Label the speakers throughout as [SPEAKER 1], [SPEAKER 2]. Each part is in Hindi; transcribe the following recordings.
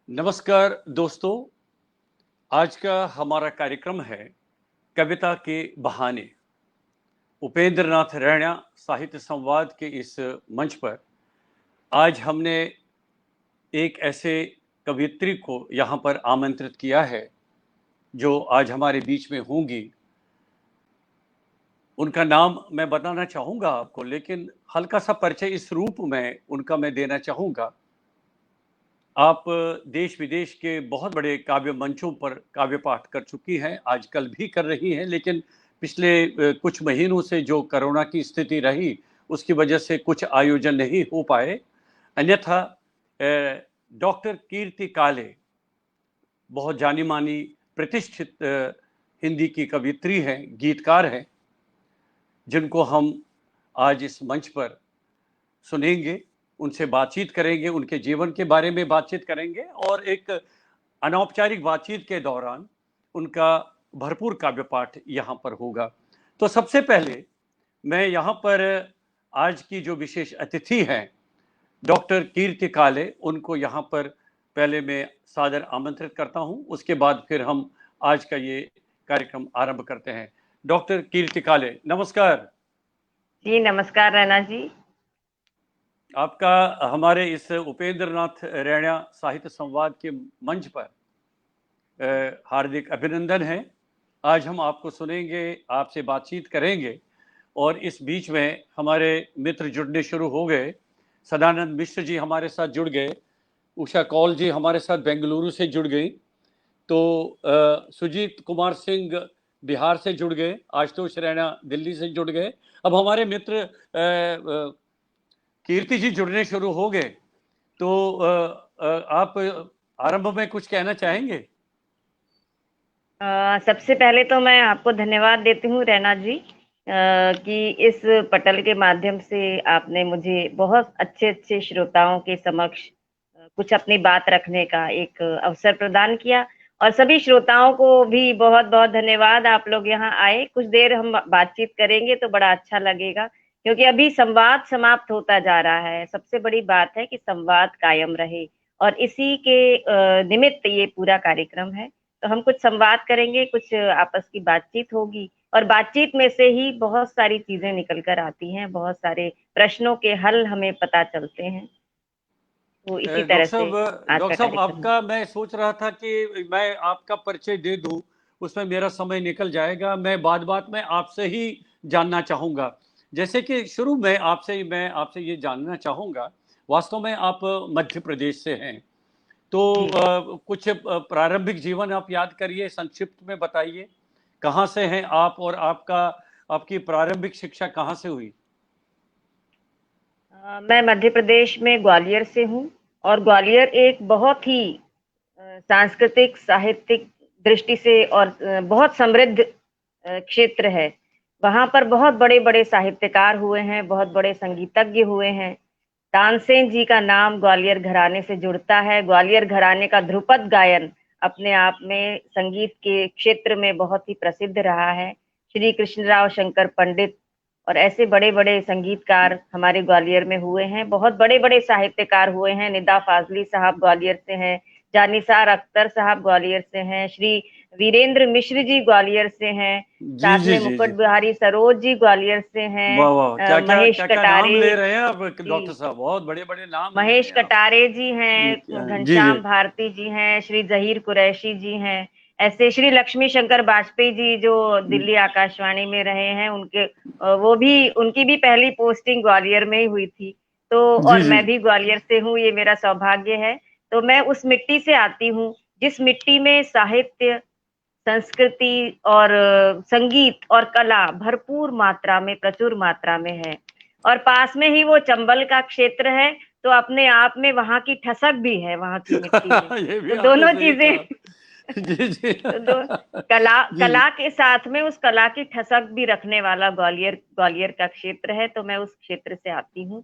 [SPEAKER 1] नमस्कार दोस्तों। आज का हमारा कार्यक्रम है कविता के बहाने। उपेंद्र नाथ रैना साहित्य संवाद के इस मंच पर आज हमने एक ऐसे कवियत्री को यहाँ पर आमंत्रित किया है जो आज हमारे बीच में होंगी। उनका नाम मैं बताना चाहूँगा आपको, लेकिन हल्का सा परिचय इस रूप में उनका मैं देना चाहूँगा। आप देश विदेश के बहुत बड़े काव्य मंचों पर काव्य पाठ कर चुकी हैं, आजकल भी कर रही हैं, लेकिन पिछले कुछ महीनों से जो कोरोना की स्थिति रही, उसकी वजह से कुछ आयोजन नहीं हो पाए। अन्यथा डॉक्टर कीर्ति काले बहुत जानी मानी प्रतिष्ठित हिंदी की कवियत्री हैं, गीतकार हैं, जिनको हम आज इस मंच पर सुनेंगे, उनसे बातचीत करेंगे, उनके जीवन के बारे में बातचीत करेंगे और एक अनौपचारिक बातचीत के दौरान उनका भरपूर काव्य पाठ यहाँ पर होगा। तो सबसे पहले मैं यहाँ पर आज की जो विशेष अतिथि हैं डॉक्टर कीर्ति काले, उनको यहाँ पर पहले मैं सादर आमंत्रित करता हूँ। उसके बाद फिर हम आज का ये कार्यक्रम आरंभ करते हैं। डॉक्टर कीर्ति काले, नमस्कार।
[SPEAKER 2] जी नमस्कार रैना जी।
[SPEAKER 1] आपका हमारे इस उपेंद्र नाथ रैना साहित्य संवाद के मंच पर हार्दिक अभिनंदन है। आज हम आपको सुनेंगे, आपसे बातचीत करेंगे और इस बीच में हमारे मित्र जुड़ने शुरू हो गए। सदानंद मिश्र जी हमारे साथ जुड़ गए, उषा कौल जी हमारे साथ बेंगलुरु से जुड़ गई, तो सुजीत कुमार सिंह बिहार से जुड़ गए, आशुतोष रैना दिल्ली से जुड़ गए। अब हमारे मित्र कीर्ति जी जुड़ने शुरू हो गए, तो आप आरंभ में कुछ कहना चाहेंगे?
[SPEAKER 2] सबसे पहले तो मैं आपको धन्यवाद देती हूँ रैना जी कि इस पटल के माध्यम से आपने मुझे बहुत अच्छे अच्छे श्रोताओं के समक्ष कुछ अपनी बात रखने का एक अवसर प्रदान किया। और सभी श्रोताओं को भी बहुत बहुत धन्यवाद, आप लोग यहाँ आए। कुछ देर हम बातचीत करेंगे तो बड़ा अच्छा लगेगा, क्योंकि अभी संवाद समाप्त होता जा रहा है। सबसे बड़ी बात है कि संवाद कायम रहे, और इसी के निमित्त ये पूरा कार्यक्रम है। तो हम कुछ संवाद करेंगे, कुछ आपस की बातचीत होगी, और बातचीत में से ही बहुत सारी चीजें निकल कर आती हैं, बहुत सारे प्रश्नों के हल हमें पता चलते हैं। तो इसी तरह से आज
[SPEAKER 1] डॉक्टर
[SPEAKER 2] का
[SPEAKER 1] साहब,
[SPEAKER 2] कार्यक्रम है।
[SPEAKER 1] आपका मैं सोच रहा था कि मैं आपका परिचय दे दूं, उसमें मेरा समय निकल जाएगा। मैं बात बात में आपसे ही जानना चाहूँगा। जैसे कि शुरू में मैं आपसे ये जानना चाहूँगा, वास्तव में आप मध्य प्रदेश से हैं, तो
[SPEAKER 2] जी।
[SPEAKER 1] कुछ प्रारंभिक जीवन आप याद करिए, संक्षिप्त में बताइए, कहाँ से हैं आप और आपकी प्रारंभिक शिक्षा कहाँ से हुई?
[SPEAKER 2] मैं मध्य प्रदेश में ग्वालियर से हूँ, और ग्वालियर एक बहुत ही सांस्कृतिक साहित्यिक दृष्टि से और बहुत समृद्ध क्षेत्र है। वहां पर बहुत बड़े बड़े साहित्यकार हुए हैं, बहुत बड़े संगीतज्ञ हुए हैं। तानसेन जी का नाम ग्वालियर घराने से जुड़ता है। ग्वालियर घराने का ध्रुपद गायन अपने आप में संगीत के क्षेत्र में बहुत ही प्रसिद्ध रहा है। श्री कृष्णराव शंकर पंडित और ऐसे बड़े बड़े संगीतकार हमारे ग्वालियर में हुए हैं। बहुत बड़े बड़े साहित्यकार हुए हैं। निदा फाजली साहब ग्वालियर से हैं, जानिसार अख्तर साहब ग्वालियर से हैं, श्री वीरेंद्र मिश्र जी ग्वालियर से हैं,
[SPEAKER 1] जी
[SPEAKER 2] साथ
[SPEAKER 1] जी
[SPEAKER 2] में
[SPEAKER 1] जी
[SPEAKER 2] मुकुट
[SPEAKER 1] जी।
[SPEAKER 2] बिहारी सरोज जी ग्वालियर से
[SPEAKER 1] वाह
[SPEAKER 2] हैं,
[SPEAKER 1] वाह, क्या क्या
[SPEAKER 2] महेश
[SPEAKER 1] क्या क्या नाम
[SPEAKER 2] कटारे
[SPEAKER 1] ले रहे हैं आप
[SPEAKER 2] जी,
[SPEAKER 1] डॉक्टर साहब, बहुत बड़े बड़े नाम ले रहे
[SPEAKER 2] महेश
[SPEAKER 1] हैं आप।
[SPEAKER 2] कटारे जी हैं,
[SPEAKER 1] जी जी।
[SPEAKER 2] घनश्याम भारती जी हैं, श्री जहीर कुरैशी जी हैं, ऐसे श्री लक्ष्मी शंकर वाजपेयी जी जो दिल्ली आकाशवाणी में रहे हैं, उनके वो भी, उनकी भी पहली पोस्टिंग ग्वालियर में ही हुई थी। तो
[SPEAKER 1] जी
[SPEAKER 2] और
[SPEAKER 1] जी।
[SPEAKER 2] मैं भी ग्वालियर से हूँ, ये मेरा सौभाग्य है। तो मैं उस मिट्टी से आती हूँ जिस मिट्टी में साहित्य, संस्कृति और संगीत और कला भरपूर मात्रा में, प्रचुर मात्रा में है। और पास में ही वो चंबल का क्षेत्र है, तो अपने आप में वहां की ठसक भी है, वहां की मिट्टी में।
[SPEAKER 1] ये भी
[SPEAKER 2] तो
[SPEAKER 1] आपने
[SPEAKER 2] दोनों
[SPEAKER 1] सही
[SPEAKER 2] चीजें
[SPEAKER 1] कहा। जी जी।
[SPEAKER 2] तो दो कला,
[SPEAKER 1] जी जी।
[SPEAKER 2] कला के साथ में उस कला की ठसक भी रखने वाला ग्वालियर, ग्वालियर का क्षेत्र है। तो मैं उस क्षेत्र से आती हूँ।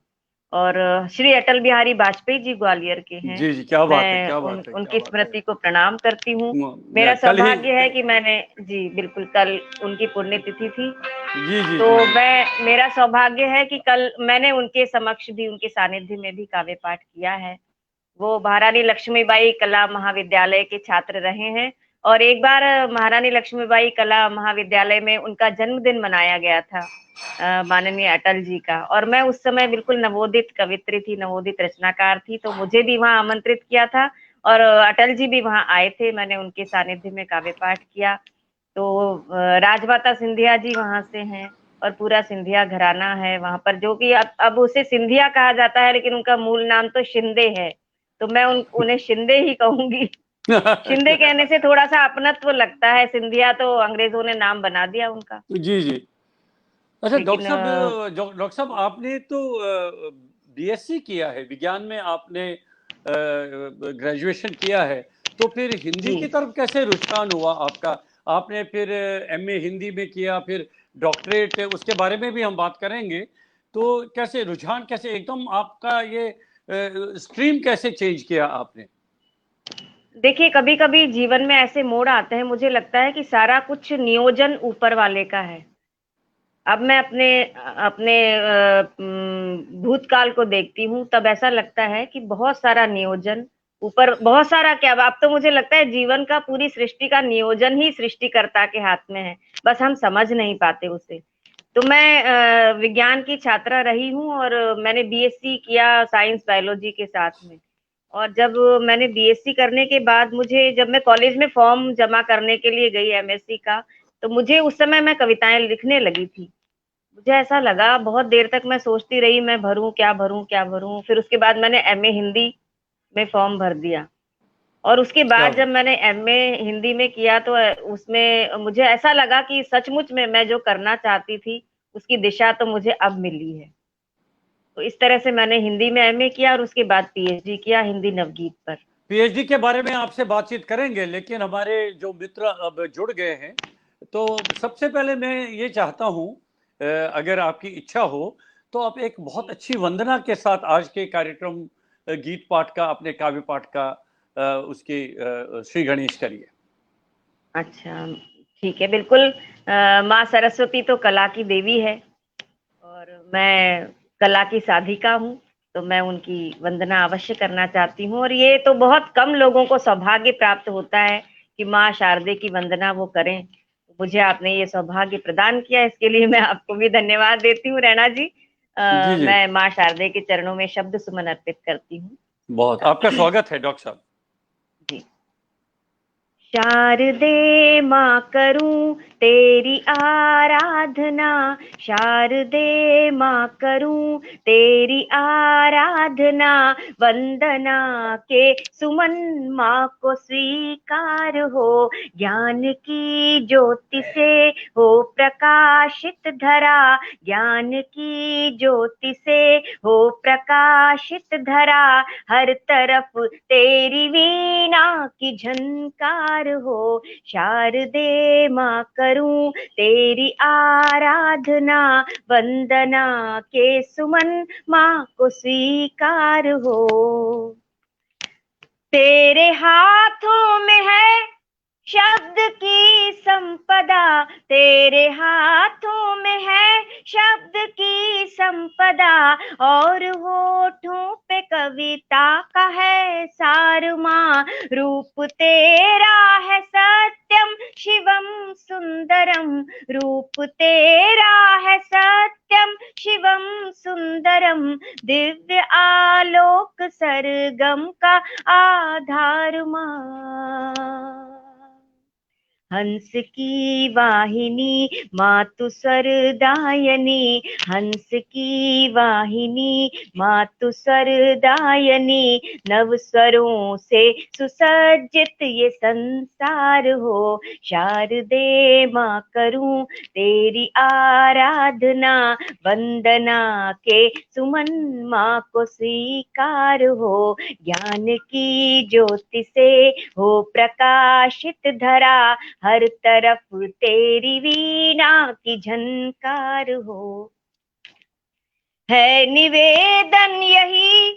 [SPEAKER 2] और श्री अटल बिहारी वाजपेयी जी ग्वालियर के हैं।
[SPEAKER 1] जी जी, क्या बात है,
[SPEAKER 2] मैं
[SPEAKER 1] क्या बात है, क्या
[SPEAKER 2] उनकी
[SPEAKER 1] बात है।
[SPEAKER 2] स्मृति को प्रणाम करती हूँ। मेरा
[SPEAKER 1] कल ही।
[SPEAKER 2] सौभाग्य है कि मैंने, जी बिल्कुल, कल उनकी पुण्यतिथि थी।
[SPEAKER 1] जी जी
[SPEAKER 2] तो
[SPEAKER 1] जी जी।
[SPEAKER 2] मेरा सौभाग्य है कि कल मैंने उनके समक्ष भी, उनके सानिध्य में भी काव्य पाठ किया है। वो महारानी लक्ष्मीबाई कला महाविद्यालय के छात्र रहे हैं। और एक बार महारानी लक्ष्मीबाई कला महाविद्यालय में उनका जन्मदिन मनाया गया था, माननीय अटल जी का। और मैं उस समय बिल्कुल नवोदित कवित्री थी, नवोदित रचनाकार थी, तो मुझे भी वहां आमंत्रित किया था और अटल जी भी वहां आए थे। मैंने उनके सानिध्य में काव्य पाठ किया। तो राजमाता सिंधिया जी वहां से हैं और पूरा सिंधिया घराना है वहां पर, जो कि अब उसे सिंधिया कहा जाता है, लेकिन उनका मूल नाम तो शिंदे है। तो मैं उन्हें शिंदे ही कहूंगी। शिंदे कहने से थोड़ा सा अपनत्व लगता है, सिंधिया तो अंग्रेजों ने नाम बना दिया उनका।
[SPEAKER 1] जी जी। अच्छा
[SPEAKER 2] लेकिन
[SPEAKER 1] डॉक्टर साहब, आपने तो बीएससी किया है विज्ञान में, आपने ग्रेजुएशन किया है, तो फिर हिंदी
[SPEAKER 2] जी
[SPEAKER 1] की तरफ कैसे रुझान हुआ आपका? आपने फिर एमए हिंदी में किया, फिर डॉक्टरेट, उसके बारे में भी हम बात करेंगे। तो कैसे रुझान, कैसे एकदम आपका ये स्ट्रीम कैसे चेंज किया आपने?
[SPEAKER 2] देखिए, कभी कभी जीवन में ऐसे मोड़ आते हैं, मुझे लगता है कि सारा कुछ नियोजन ऊपर वाले का है। अब मैं अपने अपने भूतकाल को देखती हूँ, तब ऐसा लगता है कि बहुत सारा नियोजन ऊपर, बहुत सारा क्या, अब तो मुझे लगता है जीवन का, पूरी सृष्टि का नियोजन ही सृष्टिकर्ता के हाथ में है, बस हम समझ नहीं पाते उसे। तो मैं विज्ञान की छात्रा रही हूँ और मैंने बीएससी किया साइंस बायोलॉजी के साथ में। और जब मैंने बीएससी करने के बाद, मुझे जब मैं कॉलेज में फॉर्म जमा करने के लिए गई एमएससी का, तो मुझे उस समय मैं कविताएं लिखने लगी थी। मुझे ऐसा लगा, बहुत देर तक मैं सोचती रही, मैं भरूं क्या, भरूं क्या भरूं। फिर उसके बाद मैंने एमए हिंदी में फॉर्म भर दिया। और उसके
[SPEAKER 1] क्या
[SPEAKER 2] बाद जब मैंने एमए हिंदी में किया, तो उसमें मुझे ऐसा लगा कि सचमुच में मैं जो करना चाहती थी, उसकी दिशा तो मुझे अब मिली है। तो इस तरह से मैंने हिंदी में एमए किया और उसके बाद पीएचडी किया हिंदी नवगीत पर।
[SPEAKER 1] पीएचडी के बारे में आपसे बातचीत करेंगे, लेकिन हमारे जो मित्र अब जुड़ गए हैं, तो सबसे पहले मैं ये चाहता हूं, अगर आपकी इच्छा हो, तो आप एक बहुत
[SPEAKER 2] जी
[SPEAKER 1] अच्छी वंदना के साथ आज के कार्यक्रम गीत पाठ का, अपने काव्य पाठ का उसकी श्री गणेश करिए।
[SPEAKER 2] अच्छा, ठीक है, बिल्कुल। माँ सरस्वती तो कला की देवी है और मैं कला की साधिका हूँ, तो मैं उनकी वंदना अवश्य करना चाहती हूँ। और ये तो बहुत कम लोगों को सौभाग्य प्राप्त होता है कि माँ शारदे की वंदना वो करें। मुझे आपने ये सौभाग्य प्रदान किया, इसके लिए मैं आपको भी धन्यवाद देती हूँ रैना जी।
[SPEAKER 1] जी जी।
[SPEAKER 2] मैं माँ शारदे के चरणों में शब्द सुमन अर्पित करती हूँ।
[SPEAKER 1] बहुत आपका स्वागत है डॉक्टर साहब।
[SPEAKER 2] जी। शारदे माँ करूं तेरी आराधना, शारदे माँ करूं तेरी आराधना, वंदना के सुमन माँ को स्वीकार हो, ज्ञान की ज्योति से हो प्रकाशित धरा, ज्ञान की ज्योति से हो प्रकाशित धरा, हर तरफ तेरी वीणा की झनकार हो, शारदे माँ करूं तेरी आराधना, वंदना के सुमन माँ को स्वीकार हो। तेरे हाथों में है शब्द की संपदा, तेरे हाथों में है शब्द की संपदा, और होठों पे कविता का है सार माँ, रूप तेरा है सत्यम शिवम सुंदरम, रूप तेरा है सत्यम शिवम सुंदरम, दिव्य आलोक सरगम का आधार माँ। हंस की वाहिनी मातु सरदायनी, हंस की वाहिनी मातु सरदायनी, नव स्वरों से सुसज्जित ये संसार हो, शारदे माँ करूं तेरी आराधना, वंदना के सुमन माँ को स्वीकार हो, ज्ञान की ज्योति से हो प्रकाशित धरा, हर तरफ तेरी वीणा की झनकार हो। है निवेदन यही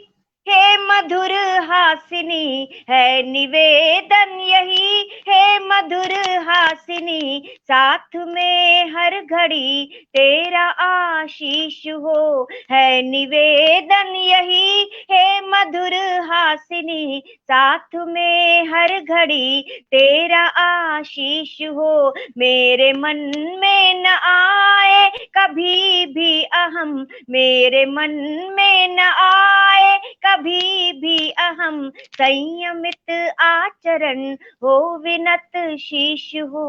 [SPEAKER 2] हे मधुर हासिनी है निवेदन यही, हे मधुर हासिनी साथ में हर घड़ी तेरा आशीष हो, है निवेदन यही, हे मधुर हासिनी साथ में हर घड़ी तेरा आशीष हो। मेरे मन में न आए कभी भी अहम, मेरे मन में न आए कभी भी अहम, संयमित आचरण हो विनत शीश हो।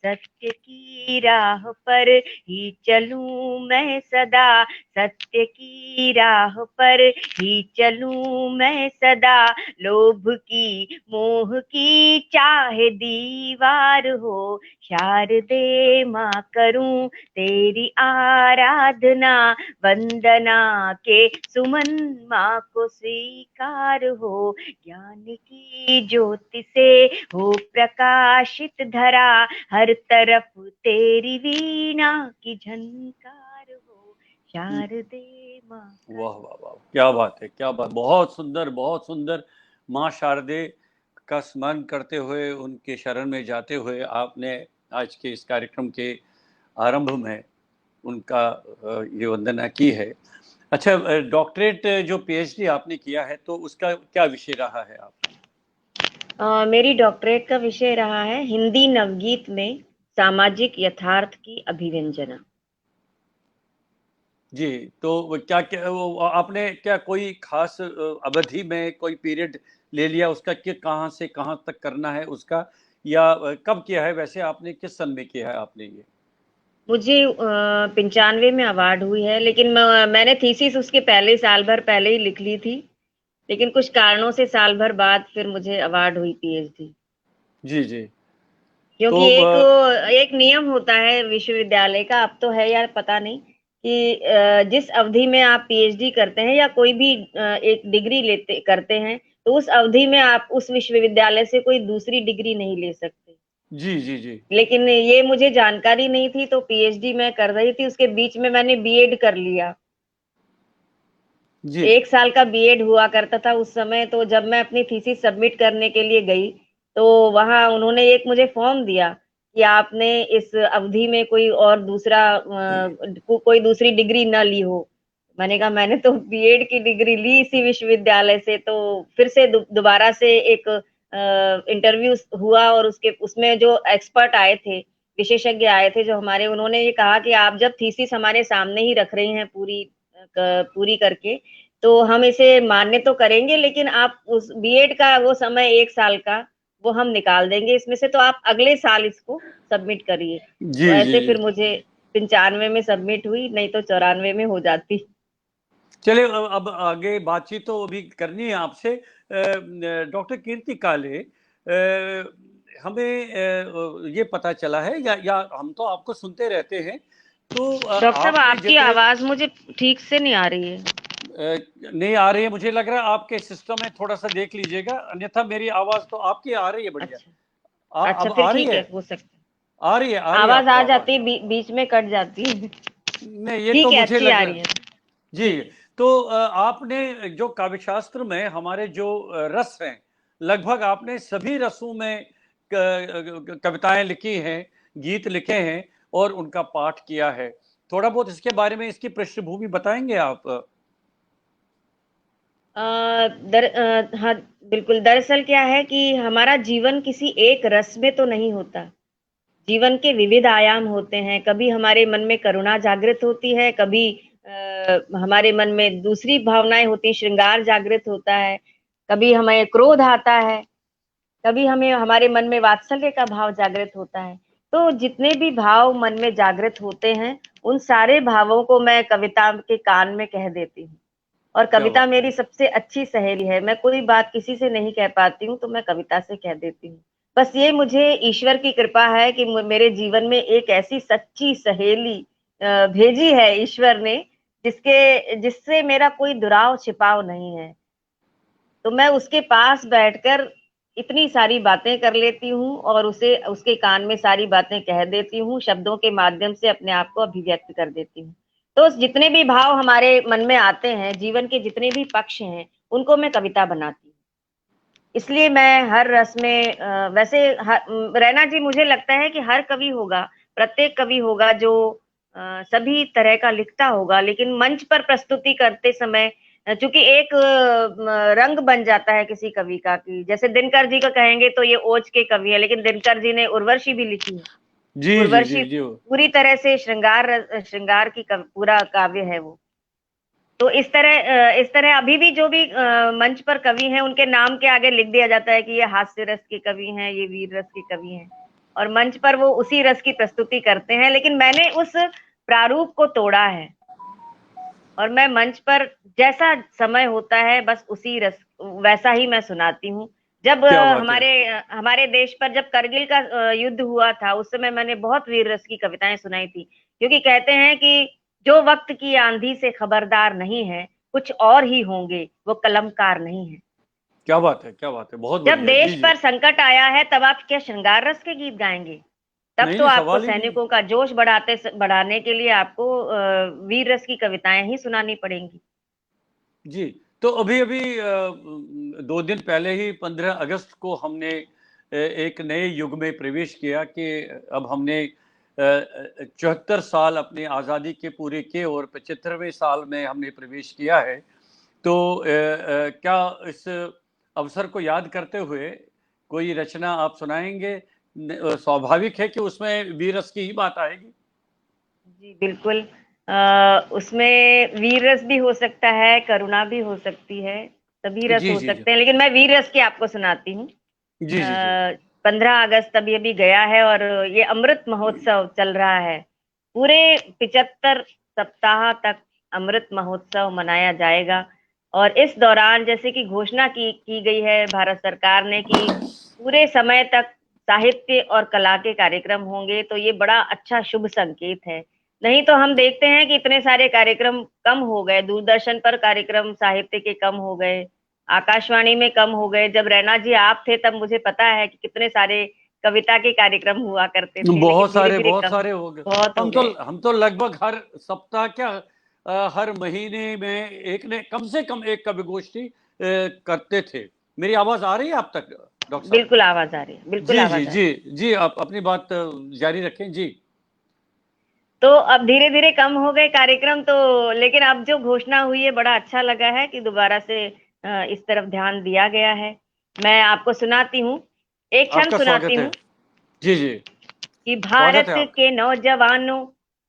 [SPEAKER 2] सत्य की राह पर ही चलूं मैं सदा, सत्य की राह पर ही चलूं मैं सदा, लोभ की मोह की चाहे दीवार हो, शारदे माँ करूं तेरी आराधना, वंदना के सुमन माँ को स्वीकार हो, ज्ञान की ज्योति से हो प्रकाशित धरा, हर तरफ तेरी वीणा की झनकार हो, शारदे माँ।
[SPEAKER 1] वाह वाह वाह, क्या बात है, क्या बात, बहुत सुंदर, बहुत सुंदर। माँ शारदे का स्मरण करते हुए, उनके शरण में जाते हुए आपने आज के इस कार्यक्रम के आरंभ में उनका ये वंदना की है। अच्छा, डॉक्टरेट जो पीएचडी आपने किया है तो उसका क्या विषय रहा है आपका?
[SPEAKER 2] मेरी डॉक्टरेट का विषय रहा है हिंदी नवगीत में सामाजिक यथार्थ की अभिव्यंजना।
[SPEAKER 1] जी, तो क्या क्या वो आपने क्या कोई खास अवधि में कोई पीरियड ले लिया उसका कि कहाँ से कहाँ तक करना है उसका, या कब किया है? वैसे आपने किस सन में किया है आपने ये?
[SPEAKER 2] मुझे 95 में अवार्ड हुई है, लेकिन मैंने थीसिस उसके पहले साल भर पहले ही लिख ली थी, लेकिन कुछ कारणों से साल भर बाद फिर मुझे अवार्ड हुई पीएचडी।
[SPEAKER 1] जी जी। तो
[SPEAKER 2] क्योंकि एक नियम होता है विश्वविद्यालय का, अब तो है यार पता नहीं, कि जिस अवधि में आप पीएचडी करते हैं या कोई भी एक डिग्री लेते करते हैं, तो उस अवधि में आप उस विश्वविद्यालय से कोई दूसरी डिग्री नहीं ले सकते।
[SPEAKER 1] जी जी जी
[SPEAKER 2] लेकिन ये मुझे जानकारी नहीं थी, तो पीएचडी मैं कर रही थी, उसके बीच में मैंने बीएड कर लिया।
[SPEAKER 1] जी
[SPEAKER 2] 1 साल का बीएड हुआ करता था उस समय, तो जब मैं अपनी थीसिस सबमिट करने के लिए गई, तो वहाँ उन्होंने एक मुझे फॉर्म दिया कि आपने इस अवधि में कोई और दूसरा कोई दूसरी डिग्री ना ली हो। मैंने कहा मैंने तो बीएड की डिग्री ली इसी विश्वविद्यालय से, तो फिर से दोबारा से एक इंटरव्यू हुआ, और उसके उसमें जो एक्सपर्ट आए थे, विशेषज्ञ आए थे जो हमारे, उन्होंने ये कहा कि आप जब थीसिस हमारे सामने ही रख रही हैं पूरी करके, तो हम इसे मान्य तो करेंगे, लेकिन आप उस बीएड का वो समय 1 साल का वो हम निकाल देंगे इसमें से, तो आप अगले साल इसको सबमिट करिए।
[SPEAKER 1] जी
[SPEAKER 2] तो
[SPEAKER 1] जी
[SPEAKER 2] ऐसे
[SPEAKER 1] जी।
[SPEAKER 2] फिर मुझे 95 में सबमिट हुई, नहीं तो 94 में हो जाती।
[SPEAKER 1] चलिए, अब आगे बातचीत तो अभी करनी है आपसे। डॉक्टर कीर्ति काले, हमें ये पता चला है, या हम तो आपको सुनते रहते हैं, तो
[SPEAKER 2] डॉक्टर साहब
[SPEAKER 1] आपने
[SPEAKER 2] आपकी
[SPEAKER 1] जिक्र
[SPEAKER 2] आवाज मुझे ठीक से नहीं आ रही है।
[SPEAKER 1] नहीं आ रही है। मुझे लग रहा है आपके सिस्टम में थोड़ा सा देख लीजिएगा, अन्यथा मेरी आवाज तो आपकी आ रही है बढ़िया।
[SPEAKER 2] अच्छा,
[SPEAKER 1] अब
[SPEAKER 2] अच्छा फिर
[SPEAKER 1] आ रही
[SPEAKER 2] ठीक
[SPEAKER 1] है?
[SPEAKER 2] है, हो सकता
[SPEAKER 1] आ रही है, आ
[SPEAKER 2] है।
[SPEAKER 1] रही है
[SPEAKER 2] आवाज
[SPEAKER 1] आपको
[SPEAKER 2] आ
[SPEAKER 1] आवाज?
[SPEAKER 2] जाती है, बीच में कट जाती है।
[SPEAKER 1] नहीं, ये तो
[SPEAKER 2] ठीक है,
[SPEAKER 1] मुझे
[SPEAKER 2] अच्छी
[SPEAKER 1] लग
[SPEAKER 2] आ
[SPEAKER 1] रहा
[SPEAKER 2] रही है।
[SPEAKER 1] जी।
[SPEAKER 2] ठीक है।
[SPEAKER 1] तो आपने जो काव्यशास्त्र में हमारे जो रस हैं, लगभग आपने सभी रसों में कविताएं लिखी हैं, गीत लिखे हैं और उनका पाठ किया है। थोड़ा बहुत इसके बारे में, इसकी पृष्ठभूमि बताएंगे आप?
[SPEAKER 2] हाँ बिल्कुल, दरअसल क्या है कि हमारा जीवन किसी एक रस में तो नहीं होता। जीवन के विविध आयाम होते हैं, कभी हमारे मन में करुणा जागृत होती है, कभी हमारे मन में दूसरी भावनाएं होती हैं, श्रृंगार जागृत होता है, कभी हमें क्रोध आता है, कभी हमें हमारे मन में वात्सल्य का भाव जागृत होता है। तो जितने भी भाव मन में जागृत होते हैं, उन सारे भावों को मैं कविता के कान में कह देती हूँ। और
[SPEAKER 1] क्या
[SPEAKER 2] कविता
[SPEAKER 1] बात है।
[SPEAKER 2] मेरी सबसे अच्छी सहेली है। मैं कोई बात किसी से नहीं कह पाती हूँ, तो मैं कविता से कह देती हूँ। बस ये मुझे ईश्वर की कृपा है कि मेरे जीवन में एक ऐसी सच्ची सहेली भेजी है ईश्वर ने, जिससे मेरा कोई दुराव छिपाव नहीं है। तो मैं उसके पास बैठकर इतनी सारी बातें कर लेती हूँ, और उसे उसके कान में सारी बातें कह देती हूँ, शब्दों के माध्यम से अपने आप को अभिव्यक्त कर देती हूँ। तो जितने भी भाव हमारे मन में आते हैं, जीवन के जितने भी पक्ष हैं, उनको मैं कविता बनाती हूँ। इसलिए मैं हर रस में रैना जी, मुझे लगता है कि हर कवि होगा, प्रत्येक कवि होगा जो सभी तरह का लिखता होगा, लेकिन मंच पर प्रस्तुति करते समय चूंकि एक रंग बन जाता है किसी कवि का, कि जैसे दिनकर जी का कहेंगे तो ये ओज के कवि है, लेकिन दिनकर जी ने उर्वशी भी लिखी है।
[SPEAKER 1] जी जी जी
[SPEAKER 2] उर्वशी
[SPEAKER 1] जी।
[SPEAKER 2] पूरी तरह से श्रृंगार की पूरा काव्य है वो। तो इस तरह अभी भी जो भी मंच पर कवि हैं, उनके नाम के आगे लिख दिया जाता है कि ये हास्य रस के कवि हैं, ये वीर रस के कवि हैं, और मंच पर वो उसी रस की प्रस्तुति करते हैं। लेकिन मैंने उस प्रारूप को तोड़ा है, और मैं मंच पर जैसा समय होता है बस उसी रस वैसा ही मैं सुनाती हूँ। जब
[SPEAKER 1] क्या बात है।
[SPEAKER 2] हमारे देश पर जब करगिल का युद्ध हुआ था, उस समय मैंने बहुत वीर रस की कविताएं सुनाई थी, क्योंकि कहते हैं कि जो वक्त की आंधी से खबरदार नहीं है, कुछ और ही होंगे, वो कलमकार नहीं है।
[SPEAKER 1] क्या बात है, क्या बात है, बहुत
[SPEAKER 2] जब
[SPEAKER 1] बढ़िया। जी
[SPEAKER 2] देश
[SPEAKER 1] जी।
[SPEAKER 2] पर संकट आया है, तब आप क्या श्रृंगार रस के गीत गाएंगे? तब
[SPEAKER 1] नहीं
[SPEAKER 2] तो
[SPEAKER 1] नहीं,
[SPEAKER 2] आपको
[SPEAKER 1] सवाल ही नहीं।
[SPEAKER 2] सैनिकों का जोश बढ़ाने के लिए आपको वीर रस की कविताएं ही सुनानी पड़ेंगी।
[SPEAKER 1] जी। तो अभी अभी 2 दिन पहले ही 15 अगस्त को हमने एक नए युग में प्रवेश किया कि अब हमने 74 साल अपनी आज़ादी के पूरे किए और 75वें साल में हमने प्रवेश किया है। तो क्या इस अवसर को याद करते हुए कोई रचना आप सुनाएंगे? स्वाभाविक है कि उसमें वीर रस की ही बात आएगी।
[SPEAKER 2] जी बिल्कुल। उसमें वीर रस भी हो सकता है, करुणा भी हो सकती है, सभी रस
[SPEAKER 1] जी
[SPEAKER 2] हो
[SPEAKER 1] जी जी
[SPEAKER 2] सकते हैं, लेकिन मैं वीर रस की आपको सुनाती हूँ।
[SPEAKER 1] जी जी जी।
[SPEAKER 2] 15 अगस्त अभी अभी गया है, और ये अमृत महोत्सव चल रहा है। पूरे 75 सप्ताह तक अमृत महोत्सव मनाया जाएगा, और इस दौरान जैसे कि घोषणा की गई है भारत सरकार ने कि पूरे समय तक साहित्य और कला के कार्यक्रम होंगे, तो ये बड़ा अच्छा शुभ संकेत है। नहीं तो हम देखते हैं कि इतने सारे कार्यक्रम कम हो गए, दूरदर्शन पर कार्यक्रम साहित्य के कम हो गए, आकाशवाणी में कम हो गए। जब रैना जी आप थे तब मुझे पता है कि कितने सारे कविता के कार्यक्रम हुआ करते थे, लेकिन धीरे धीरे
[SPEAKER 1] बहुत
[SPEAKER 2] कम
[SPEAKER 1] सारे हो गए।
[SPEAKER 2] बहुत हो गए।
[SPEAKER 1] हम तो लगभग हर सप्ताह क्या, हर महीने में एक ने कम से कम एक कवि गोष्ठी करते थे। मेरी आवाज आ रही है आप तक, डॉक्टर साहब?
[SPEAKER 2] बिल्कुल आवाज आ रही है, बिल्कुल
[SPEAKER 1] जी जी
[SPEAKER 2] आवाज आ
[SPEAKER 1] जी
[SPEAKER 2] रही है।
[SPEAKER 1] जी, आप अपनी बात जारी रखें जी।
[SPEAKER 2] तो अब धीरे धीरे कम हो गए कार्यक्रम, तो लेकिन अब जो घोषणा हुई है, बड़ा अच्छा लगा है कि दोबारा से इस तरफ ध्यान दिया गया है। मैं आपको सुनाती हूँ, एक छंद
[SPEAKER 1] आपका
[SPEAKER 2] सुनाती
[SPEAKER 1] स्वागत है।
[SPEAKER 2] हूँ
[SPEAKER 1] जी जी।
[SPEAKER 2] कि
[SPEAKER 1] स्वागत है आपका।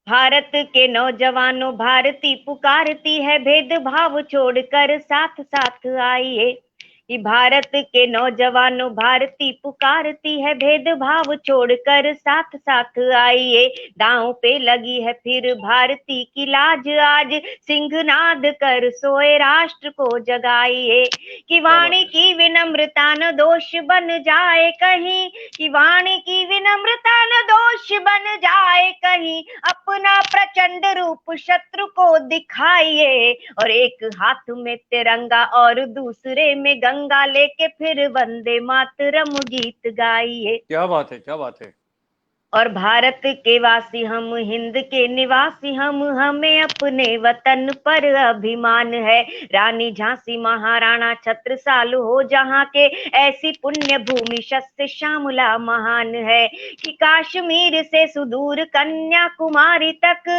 [SPEAKER 2] भारत के नौजवानों, भारती पुकारती है, भेदभाव छोड़कर साथ साथ आइए। कि भारत के नौजवानों, भारती पुकारती है, भेदभाव छोड़कर साथ साथ आइए। दांव पे लगी है फिर भारती की लाज, आज सिंहनाद कर सोए राष्ट्र को जगाइए। कि
[SPEAKER 1] क्या बात
[SPEAKER 2] वाणी
[SPEAKER 1] है।
[SPEAKER 2] की विनम्रता न दोष बन जाए कहीं, कि वाणी की विनम्रता न दोष बन जाए कहीं, अपना प्रचंड रूप शत्रु को दिखाइए। और एक हाथ में तिरंगा और दूसरे में गंगा लेके फिर वंदे मातरम गीत गाइए।
[SPEAKER 1] क्या बात है, क्या बात है।
[SPEAKER 2] और भारत के वासी हम, हिंद के निवासी हम, हमें अपने वतन पर अभिमान है। रानी झांसी महाराणा छत्रसाल हो जहाँ के, ऐसी पुण्य भूमि शस्त्र श्यामला महान है। कि कश्मीर से सुदूर कन्याकुमारी तक,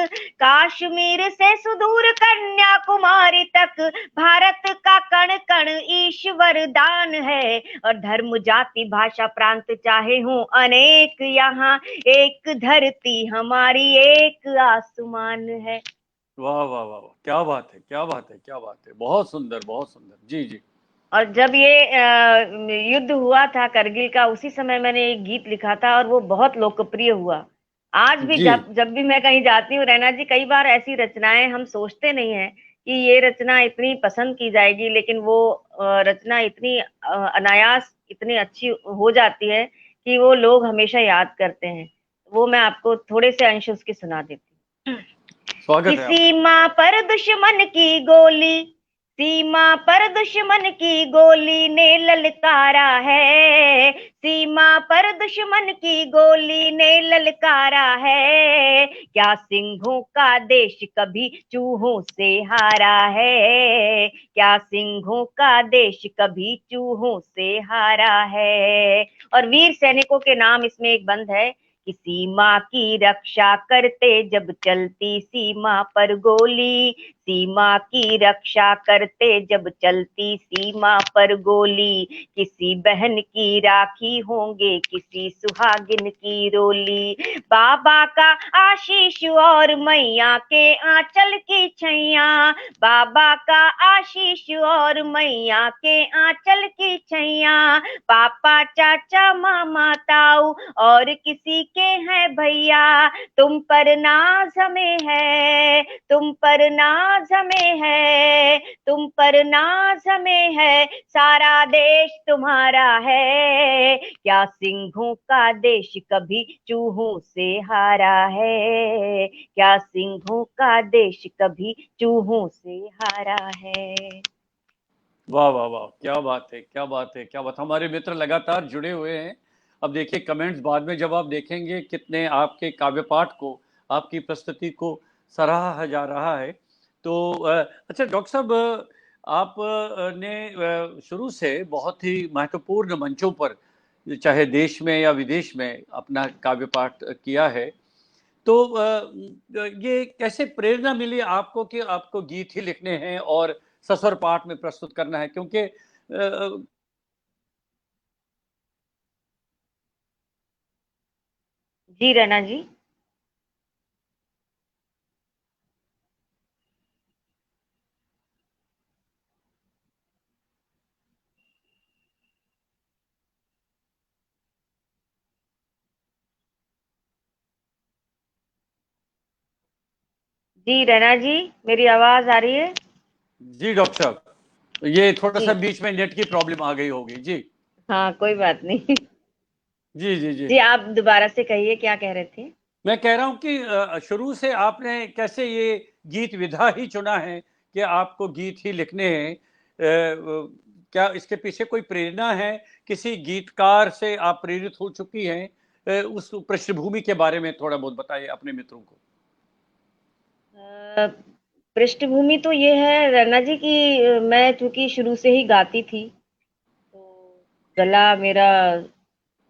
[SPEAKER 2] कश्मीर से सुदूर कन्याकुमारी तक, भारत का कण कण ईश्वर दान है। और धर्म जाति भाषा प्रांत चाहे हो अनेक, यहाँ एक धरती हमारी एक आसमान है।
[SPEAKER 1] वाह वाह वाह वाह, क्या बात है, क्या बात है, क्या बात है, बहुत सुंदर, बहुत सुंदर। जी जी।
[SPEAKER 2] और जब ये युद्ध हुआ था करगिल का, उसी समय मैंने एक गीत लिखा था, और वो बहुत लोकप्रिय हुआ। आज भी
[SPEAKER 1] जी
[SPEAKER 2] जब जब भी मैं कहीं जाती हूँ रैना जी, कई बार ऐसी रचनाएं हम सोचते नहीं है कि ये रचना इतनी पसंद की जाएगी, लेकिन वो रचना इतनी अनायास इतनी अच्छी हो जाती है कि वो लोग हमेशा याद करते हैं। वो मैं आपको थोड़े से अंश उसके सुना देती हूँ।
[SPEAKER 1] स्वागत
[SPEAKER 2] कि
[SPEAKER 1] है आपका।
[SPEAKER 2] सीमा पर दुश्मन की गोली, सीमा पर दुश्मन की गोली ने ललकारा है, सीमा पर दुश्मन की गोली ने ललकारा है, क्या सिंहों का देश कभी चूहों से हारा है, क्या सिंहों का देश कभी चूहों से हारा है। और वीर सैनिकों के नाम इसमें एक बंद है कि सीमा की रक्षा करते जब चलती सीमा पर गोली, सीमा की रक्षा करते जब चलती सीमा पर गोली, किसी बहन की राखी होंगे किसी सुहागिन की रोली, बाबा का आशीष और मैया के आंचल की छैया, बाबा का आशीष और मैया के आंचल की छैया, पापा चाचा मामा ताऊ और किसी के हैं भैया, तुम पर नाज हमें है, तुम पर नाज हमें है, तुम पर नाज हमें है, सारा देश तुम्हारा है, क्या सिंहों का देश कभी चूहों से हारा है, क्या सिंहों का देश कभी चूहों से हारा है।
[SPEAKER 1] वाह वाह वाह, क्या बात है, क्या बात है, क्या बात। हमारे मित्र लगातार जुड़े हुए हैं। अब देखिए कमेंट्स बाद में जब आप देखेंगे कितने आपके काव्य पाठ को, आपकी प्रस्तुति को सराहा जा रहा है। तो अच्छा डॉक्टर साहब, आप ने शुरू से बहुत ही महत्वपूर्ण मंचों पर, चाहे देश में या विदेश में, अपना काव्य पाठ किया है। तो ये कैसे प्रेरणा मिली आपको कि आपको गीत ही लिखने हैं और सस्वर पाठ में प्रस्तुत करना है? क्योंकि
[SPEAKER 2] जी रैना जी। जी रैना जी, मेरी आवाज आ रही है?
[SPEAKER 1] जी डॉक्टर साहब, ये थोड़ा सा
[SPEAKER 2] जी
[SPEAKER 1] बीच में नेट की प्रॉब्लम आ गई होगी जी।
[SPEAKER 2] हाँ, कोई बात नहीं।
[SPEAKER 1] जी जी जी।
[SPEAKER 2] जी आप दोबारा से कहिए, क्या कह रहे थे?
[SPEAKER 1] मैं कह रहा हूँ कि शुरू से आपने कैसे ये गीत विधा ही चुना है कि आपको गीत ही लिखने हैं? क्या इसके पीछे कोई प्रेरणा है? किसी गीतकार से आप प्रेरित हो चुकी हैं? उस पृष्ठभूमि के बारे में थोड़ा बहुत बताइए अपने मित्रों को।
[SPEAKER 2] अ, पृष्ठभूमि तो ये है रैना जी कि मैं चूंकि शुरू से ही गाती थी, तो गला मेरा,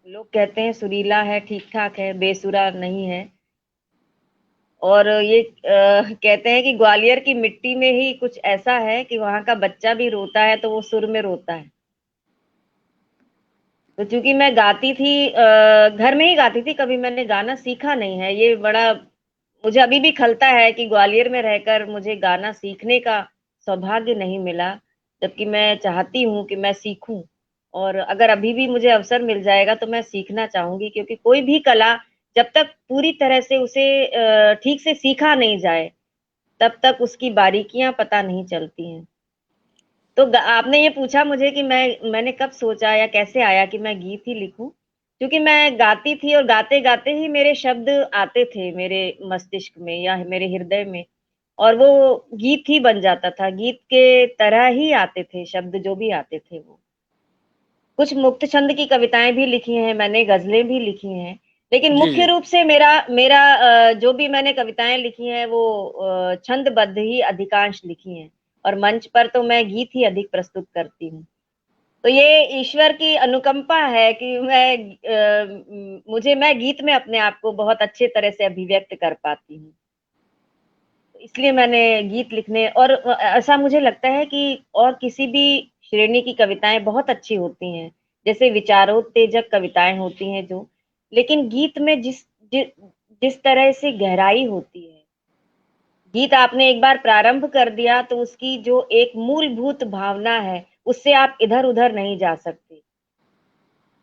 [SPEAKER 2] लोग कहते हैं सुरीला है, ठीक ठाक है, बेसुरा नहीं है। और ये कहते हैं कि ग्वालियर की मिट्टी में ही कुछ ऐसा है कि वहां का बच्चा भी रोता है तो वो सुर में रोता है। तो चूंकि मैं गाती थी, घर में ही गाती थी, कभी मैंने गाना सीखा नहीं है। ये बड़ा मुझे अभी भी खलता है कि ग्वालियर में रहकर मुझे गाना सीखने का सौभाग्य नहीं मिला, जबकि मैं चाहती हूँ कि मैं सीखूं। और अगर अभी भी मुझे अवसर मिल जाएगा तो मैं सीखना चाहूंगी, क्योंकि कोई भी कला जब तक पूरी तरह से उसे ठीक से सीखा नहीं जाए, तब तक उसकी बारीकियां पता नहीं चलती हैं। तो आपने ये पूछा मुझे कि मैंने कब सोचा या कैसे आया कि मैं गीत ही लिखूं। क्योंकि मैं गाती थी और गाते गाते ही मेरे शब्द आते थे मेरे मस्तिष्क में या मेरे हृदय में, और वो गीत ही बन जाता था, गीत के तरह ही आते थे शब्द, जो भी आते थे वो। कुछ मुक्त छंद की कविताएं भी लिखी हैं मैंने, गजलें भी लिखी हैं, लेकिन
[SPEAKER 1] जी
[SPEAKER 2] मुख्य
[SPEAKER 1] जी।
[SPEAKER 2] रूप से मेरा मेरा जो भी मैंने कविताएं लिखी हैं वो छंदबद्ध ही अधिकांश लिखी हैं। और मंच पर तो मैं गीत ही अधिक प्रस्तुत करती हूँ। तो ये ईश्वर की अनुकंपा है कि मैं गीत में अपने आप को बहुत अच्छे तरह से अभिव्यक्त कर पाती हूँ। तो इसलिए मैंने गीत लिखने, और ऐसा मुझे लगता है कि और किसी भी श्रेणी की कविताएं बहुत अच्छी होती हैं, जैसे विचारोत्तेजक कविताएं होती हैं जो, लेकिन गीत में जिस तरह से गहराई होती है, गीत आपने एक बार प्रारंभ कर दिया तो उसकी जो एक मूलभूत भावना है, उससे आप इधर उधर नहीं जा सकते।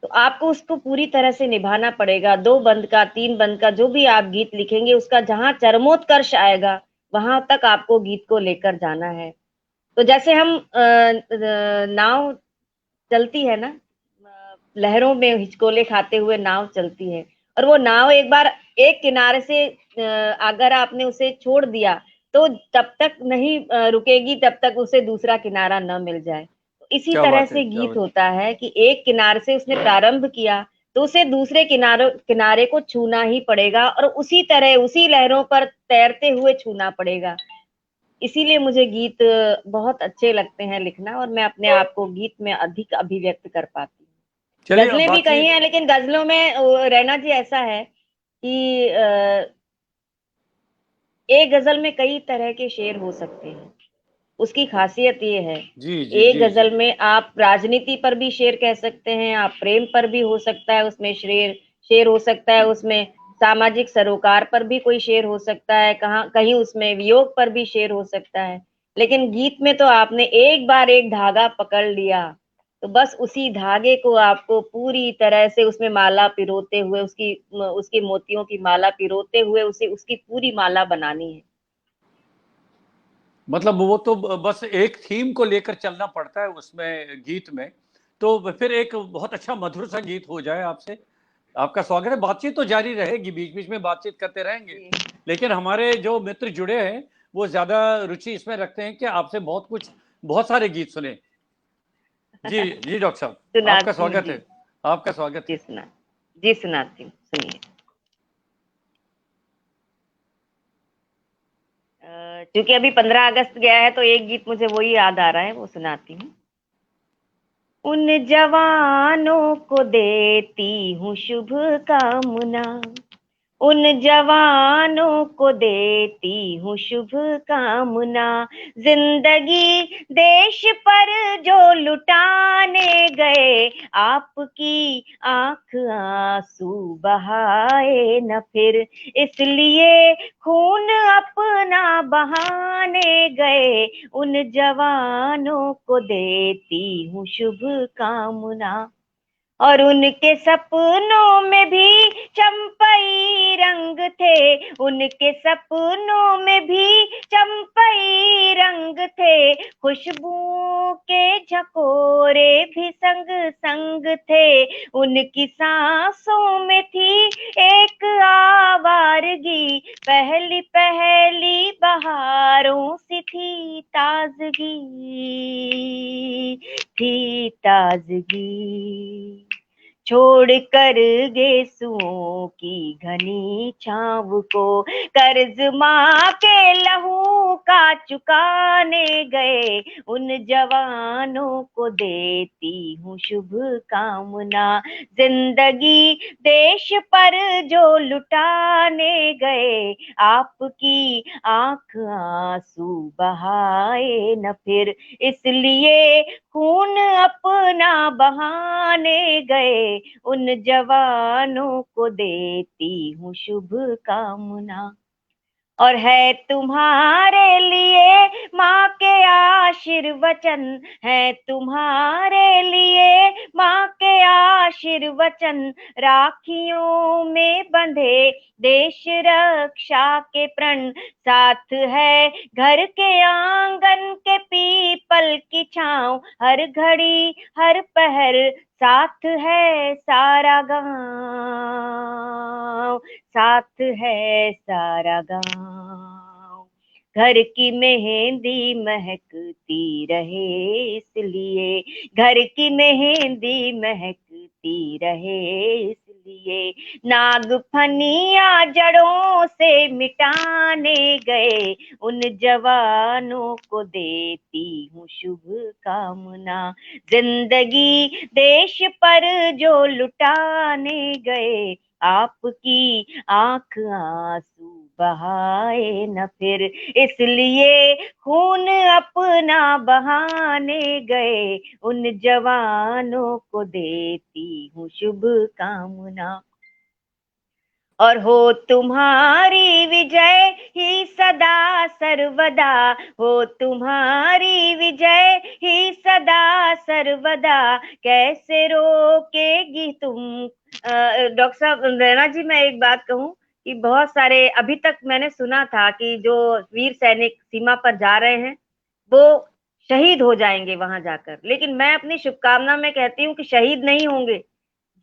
[SPEAKER 2] तो आपको उसको पूरी तरह से निभाना पड़ेगा। 2 बंद का, 3 बंद का, जो भी आप गीत लिखेंगे, उसका जहां चरमोत्कर्ष आएगा वहां तक आपको गीत को लेकर जाना है। तो जैसे हम नाव चलती है ना, लहरों में हिचकोले खाते हुए नाव चलती है, और वो नाव एक बार एक किनारे से अगर आपने उसे छोड़ दिया तो तब तक नहीं रुकेगी जब तक उसे दूसरा किनारा न मिल जाए। तो इसी
[SPEAKER 1] क्या
[SPEAKER 2] तरह
[SPEAKER 1] बात है,
[SPEAKER 2] से
[SPEAKER 1] क्या
[SPEAKER 2] गीत
[SPEAKER 1] बात।
[SPEAKER 2] होता है कि एक किनारे से उसने प्रारंभ किया तो उसे दूसरे किनारे को छूना ही पड़ेगा और उसी तरह उसी लहरों पर तैरते हुए छूना पड़ेगा। इसीलिए मुझे गीत बहुत अच्छे लगते हैं लिखना और मैं अपने आप को गीत में अधिक अभिव्यक्त कर पाती हूँ।
[SPEAKER 1] चलिए अब
[SPEAKER 2] गजलें भी कही
[SPEAKER 1] बातचीत।
[SPEAKER 2] हैं लेकिन गजलों में रैना जी ऐसा है कि एक गजल में कई तरह के शेर हो सकते हैं। उसकी खासियत ये है,
[SPEAKER 1] जी जी
[SPEAKER 2] एक
[SPEAKER 1] जी जी।
[SPEAKER 2] गजल में आप राजनीति पर भी शेर कह सकते हैं, आप प्रेम पर भी हो सकता है, उसमें शेर शेर हो सकता है, उसमें सामाजिक सरोकार पर भी कोई शेर हो सकता है, कहाँ कहीं उसमें वियोग पर भी शेर हो सकता है। लेकिन गीत में तो आपने एक बार एक धागा पकड़ लिया तो बस उसी धागे को आपको पूरी तरह से उसमें माला पिरोते हुए उसकी उसकी मोतियों की माला पिरोते हुए उसे उसकी पूरी माला बनानी है।
[SPEAKER 1] मतलब वो तो बस एक थीम को लेकर चलना पड़ता है उसमें, गीत में। तो फिर एक बहुत अच्छा मधुर सा गीत हो जाए आपसे। आपका स्वागत है। बातचीत तो जारी रहेगी, बीच बीच में बातचीत करते रहेंगे।
[SPEAKER 2] जी।
[SPEAKER 1] लेकिन हमारे जो मित्र जुड़े हैं वो ज्यादा रुचि इसमें रखते हैं कि आपसे बहुत सारे गीत सुने। जी जी डॉक्टर साहब, आपका
[SPEAKER 2] सुनाती हूँ
[SPEAKER 1] स्वागत
[SPEAKER 2] जी।
[SPEAKER 1] है। आपका स्वागत
[SPEAKER 2] जी
[SPEAKER 1] है।
[SPEAKER 2] सुना जी सुनाती हूँ, सुनिए। क्योंकि अभी 15 अगस्त गया है तो एक गीत मुझे वही याद आ रहा है, वो सुनाती हूँ। उन जवानों को देती हूँ शुभ कामना, उन जवानों को देती हूँ शुभ कामना, जिंदगी देश पर जो लुटाने गए, आपकी आंख आंसू बहाए न फिर, इसलिए खून अपना बहाने गए, उन जवानों को देती हूँ शुभ कामना। और उनके सपनों में भी चंपई रंग थे, उनके सपनों में भी चंपई रंग थे, खुशबू के झकोरे भी संग संग थे, उनकी सांसों में थी एक आवारगी, पहली पहली बहारों सी थी ताजगी, थी ताजगी। छोड़ कर गेसुओं की घनी छाव को, कर्ज माँ के लहू का चुकाने गए, उन जवानों को देती हूँ शुभ कामना, जिंदगी देश पर जो लुटाने गए, आपकी आंख आंसू बहाए न फिर, इसलिए खून अपना बहाने गए, उन जवानों को देती हूँ शुभ कामना। और है तुम्हारे लिए माँ के आशीर्वचन, है तुम्हारे लिए माँ के आशीर्वचन, राखियों में बंधे देश रक्षा के प्रण, साथ है घर के आंगन के पीपल की छाँव, हर घड़ी हर पहर साथ है सारा गांव, साथ है सारा गांव। घर की मेहंदी महकती रहे इसलिए, घर की मेहंदी महकती रहे इसलिए, नाग फनिया जड़ों से मिटाने गए, उन जवानों को देती हूँ शुभ कामना, जिंदगी देश पर जो लुटाने गए, आपकी आंख आंसू बहाए न फिर, इसलिए खून अपना बहाने गए, उन जवानों को देती हूँ शुभ कामना। और हो तुम्हारी विजय ही सदा सर्वदा, हो तुम्हारी विजय ही सदा सर्वदा, कैसे रोकेगी तुम। डॉक्टर साहब रैना जी, मैं एक बात कहूं कि बहुत सारे अभी तक मैंने सुना था कि जो वीर सैनिक सीमा पर जा रहे हैं वो शहीद हो जाएंगे वहां जाकर, लेकिन मैं अपनी शुभकामना में कहती हूँ कि शहीद नहीं होंगे,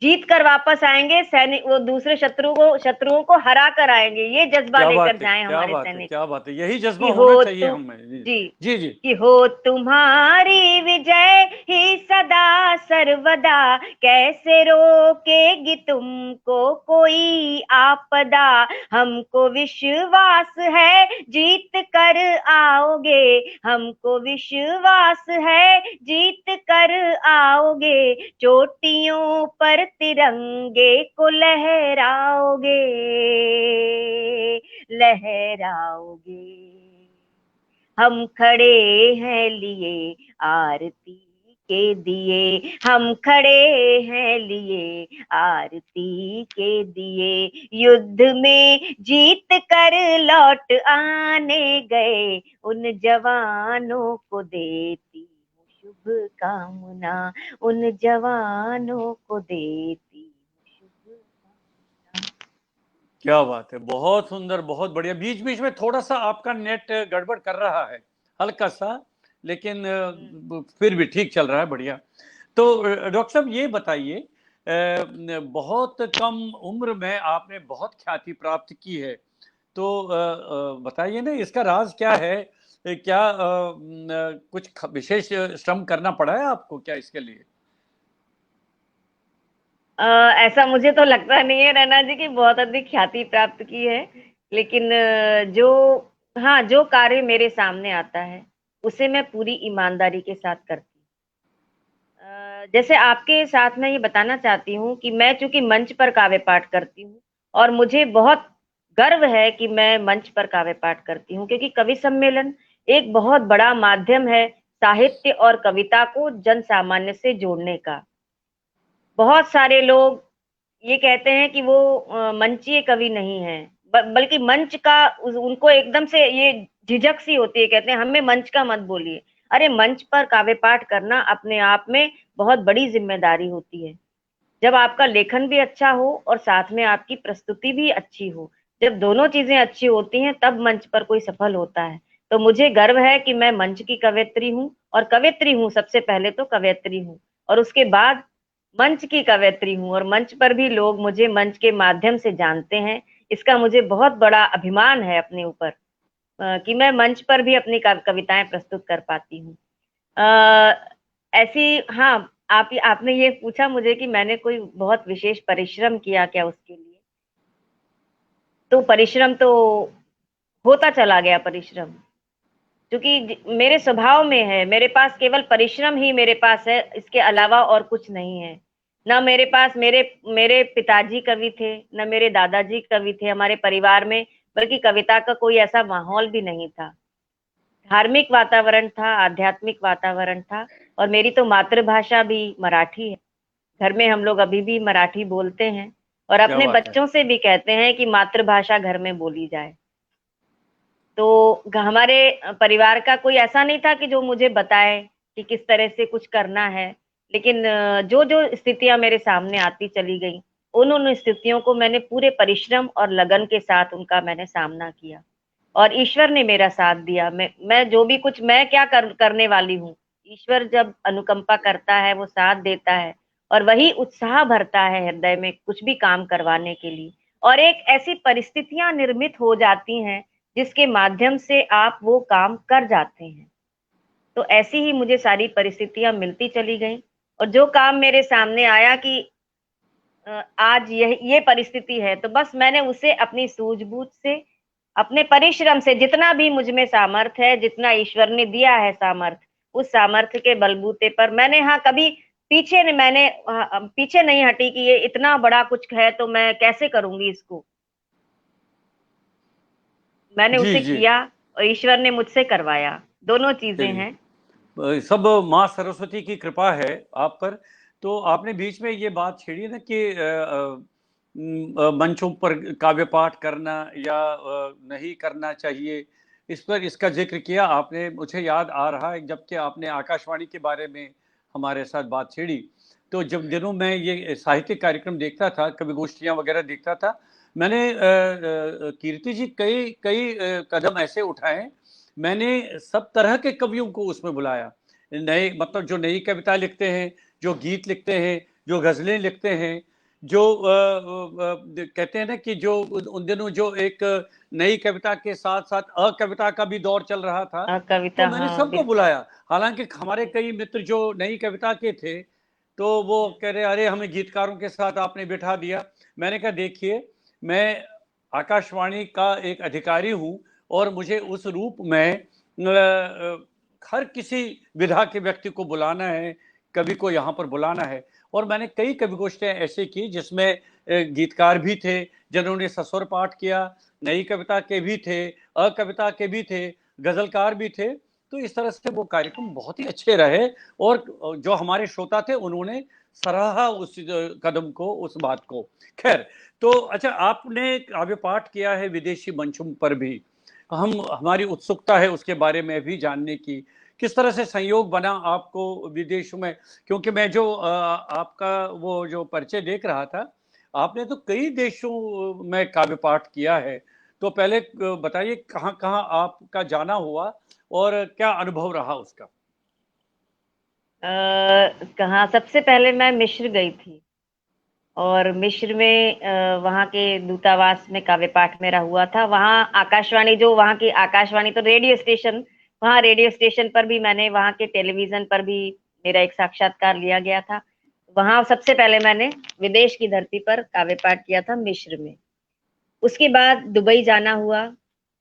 [SPEAKER 2] जीत कर वापस आएंगे, सैनिक वो दूसरे शत्रुओं को हरा कर आएंगे, ये जज्बा
[SPEAKER 1] क्या
[SPEAKER 2] लेकर
[SPEAKER 1] बात है,
[SPEAKER 2] जाएं
[SPEAKER 1] क्या
[SPEAKER 2] हमारे
[SPEAKER 1] बात है,
[SPEAKER 2] सैनिक।
[SPEAKER 1] क्या बात है, यही जज्बा
[SPEAKER 2] कि
[SPEAKER 1] होना
[SPEAKER 2] हो
[SPEAKER 1] चाहिए
[SPEAKER 2] तुम,
[SPEAKER 1] हमें। जी
[SPEAKER 2] जी,
[SPEAKER 1] जी जी।
[SPEAKER 2] कि हो तुम्हारी विजय ही सदा सर्वदा, कैसे रोकेगी तुमको कोई आपदा, हमको विश्वास है जीत कर आओगे, हमको विश्वास है जीत कर आओगे, चोटियों पर तिरंगे को लहराओगे, लहराओगे। हम खड़े हैं लिए आरती के दिए, हम खड़े हैं लिए आरती के दिए, युद्ध में जीत कर लौट आने गए उन जवानों को देती हूँ शुभ कामना, उन जवानों को देती हूँ शुभ कामना।
[SPEAKER 1] क्या बात है, बहुत सुंदर, बहुत बढ़िया। बीच बीच में थोड़ा सा आपका नेट गड़बड़ कर रहा है, हल्का सा, लेकिन फिर भी ठीक चल रहा है, बढ़िया। तो डॉक्टर साहब ये बताइए, बहुत कम उम्र में आपने बहुत ख्याति प्राप्त की है, तो बताइए ना इसका राज क्या है? क्या कुछ विशेष श्रम करना पड़ा है आपको क्या इसके लिए?
[SPEAKER 2] ऐसा मुझे तो लगता नहीं है रैना जी की बहुत अधिक ख्याति प्राप्त की है, लेकिन हाँ, जो कार्य मेरे सामने आता है उसे मैं पूरी ईमानदारी के साथ करती हूँ। जैसे आपके साथ मैं ये बताना चाहती हूँ कि मैं चूंकि मंच पर काव्य पाठ करती हूँ और मुझे बहुत गर्व है कि मैं मंच पर काव्य पाठ करती हूँ, क्योंकि कवि सम्मेलन एक बहुत बड़ा माध्यम है साहित्य और कविता को जन सामान्य से जोड़ने का। बहुत सारे लोग ये कहते हैं कि वो मंचीय कवि नहीं है, बल्कि मंच का उनको एकदम से ये झिझक सी होती है, कहते हैं हमें मंच का मत बोलिए। अरे मंच पर काव्य पाठ करना अपने आप में बहुत बड़ी जिम्मेदारी होती है। जब आपका लेखन भी अच्छा हो और साथ में आपकी प्रस्तुति भी अच्छी हो, जब दोनों चीजें अच्छी होती हैं तब मंच पर कोई सफल होता है। तो मुझे गर्व है कि मैं मंच की कवयित्री हूँ, और कवयित्री हूँ, सबसे पहले तो कवयित्री हूँ और उसके बाद मंच की कवयित्री हूँ, और मंच पर भी लोग मुझे मंच के माध्यम से जानते हैं। इसका मुझे बहुत बड़ा अभिमान है अपने ऊपर, कि मैं मंच पर भी अपनी कविताएं प्रस्तुत कर पाती हूँ। ऐसी, हाँ, आपने ये पूछा मुझे कि मैंने कोई बहुत विशेष परिश्रम किया क्या उसके लिए, तो परिश्रम तो होता चला गया परिश्रम, क्योंकि मेरे स्वभाव में है, मेरे पास केवल परिश्रम ही मेरे पास है, इसके अलावा और कुछ नहीं है। ना मेरे पास मेरे मेरे पिताजी कवि थे, न मेरे दादाजी कवि थे हमारे परिवार में, बल्कि कविता का कोई ऐसा माहौल भी नहीं था। धार्मिक वातावरण था, आध्यात्मिक वातावरण था, और मेरी तो मातृभाषा भी मराठी है। घर में हम लोग अभी भी मराठी बोलते हैं और
[SPEAKER 1] क्या
[SPEAKER 2] अपने
[SPEAKER 1] बात है।
[SPEAKER 2] बच्चों से भी कहते हैं कि मातृभाषा घर में बोली जाए। तो हमारे परिवार का कोई ऐसा नहीं था कि जो मुझे बताए कि किस तरह से कुछ करना है, लेकिन जो जो स्थितियां मेरे सामने आती चली गई, उन उन स्थितियों को मैंने पूरे परिश्रम और लगन के साथ उनका मैंने सामना किया, और ईश्वर ने मेरा साथ दिया। मैं जो भी कुछ मैं क्या करने वाली हूँ, ईश्वर जब अनुकंपा करता है, वो साथ देता है, और वही उत्साह भरता है हृदय में कुछ भी काम करवाने के लिए, और एक ऐसी परिस्थितियां निर्मित हो जाती हैं जिसके माध्यम से आप वो काम कर जाते हैं। तो ऐसी ही मुझे सारी परिस्थितियां मिलती चली गई, और जो काम मेरे सामने आया कि आज ये परिस्थिति है, तो बस मैंने उसे अपनी सूझबूझ से, अपने परिश्रम से, जितना भी मुझ में सामर्थ्य है, जितना ईश्वर ने दिया है सामर्थ्य, उस सामर्थ्य के बलबूते पर मैंने, हाँ, कभी पीछे नहीं हटी कि ये इतना बड़ा कुछ है तो मैं कैसे करूंगी इसको। मैंने
[SPEAKER 1] जी
[SPEAKER 2] उसे
[SPEAKER 1] जी।
[SPEAKER 2] किया और ईश्वर ने मुझसे करवाया, दोनों चीजें
[SPEAKER 1] चलिए,
[SPEAKER 2] हैं।
[SPEAKER 1] सब माँ सरस्वती की कृपा है आप पर। तो आपने बीच में ये बात छेड़ी ना कि मंचों पर काव्य पाठ करना या नहीं करना चाहिए, इस पर इसका जिक्र किया आपने। मुझे याद आ रहा है जबकि आपने आकाशवाणी के बारे में हमारे साथ बात छेड़ी, तो जब दिनों में ये साहित्यिक कार्यक्रम देखता था, कवि गोष्ठियाँ वगैरह देखता था, मैंने कीर्ति जी कई कई कदम ऐसे उठाए। मैंने सब तरह के कवियों को उसमें बुलाया, नए मतलब जो नई कविता लिखते हैं, जो गीत लिखते हैं, जो गज़लें लिखते हैं, जो कहते हैं ना कि जो उन दिनों जो एक नई कविता के साथ साथ अकविता का भी दौर चल रहा था, तो
[SPEAKER 2] कविता,
[SPEAKER 1] मैंने
[SPEAKER 2] हाँ
[SPEAKER 1] सबको
[SPEAKER 2] बिल्कुल।
[SPEAKER 1] बुलाया। हालांकि हमारे कई मित्र जो नई कविता के थे, तो वो कह रहे अरे हमें गीतकारों के साथ आपने बिठा दिया। मैंने कहा देखिए, मैं आकाशवाणी का एक अधिकारी हूं और मुझे उस रूप में हर किसी विधा के व्यक्ति को बुलाना है, कवि को यहाँ पर बुलाना है। और मैंने कई कवि गोष्ठियां ऐसे की जिसमें गीतकार भी थे जिन्होंने सस्वर पाठ किया, नई कविता के भी थे, अकविता के भी थे, गजलकार भी थे। तो इस तरह से वो कार्यक्रम बहुत ही अच्छे रहे और जो हमारे श्रोता थे उन्होंने सराहा उस कदम को, उस बात को। खैर, तो अच्छा, आपने काव्य पाठ किया है विदेशी मंचों पर भी, हमारी उत्सुकता है उसके बारे में भी जानने की। किस तरह से संयोग बना आपको विदेशों में? क्योंकि मैं जो आपका वो जो परिचय देख रहा था, आपने तो कई देशों में काव्य पाठ किया है। तो पहले बताइए कहाँ-कहाँ आपका जाना हुआ और क्या अनुभव रहा उसका?
[SPEAKER 2] कहाँ सबसे पहले मैं मिस्र गई थी और मिस्र में वहाँ के दूतावास में काव्य पाठ मेरा हुआ था। वहाँ आकाशवाणी, जो वहाँ की आकाशवाणी, तो रेडियो स्टेशन, वहाँ रेडियो स्टेशन पर भी मैंने, वहाँ के टेलीविज़न पर भी मेरा एक साक्षात्कार लिया गया था। वहाँ सबसे पहले मैंने विदेश की धरती पर काव्य पाठ किया था मिस्र में। उसके बाद दुबई जाना हुआ।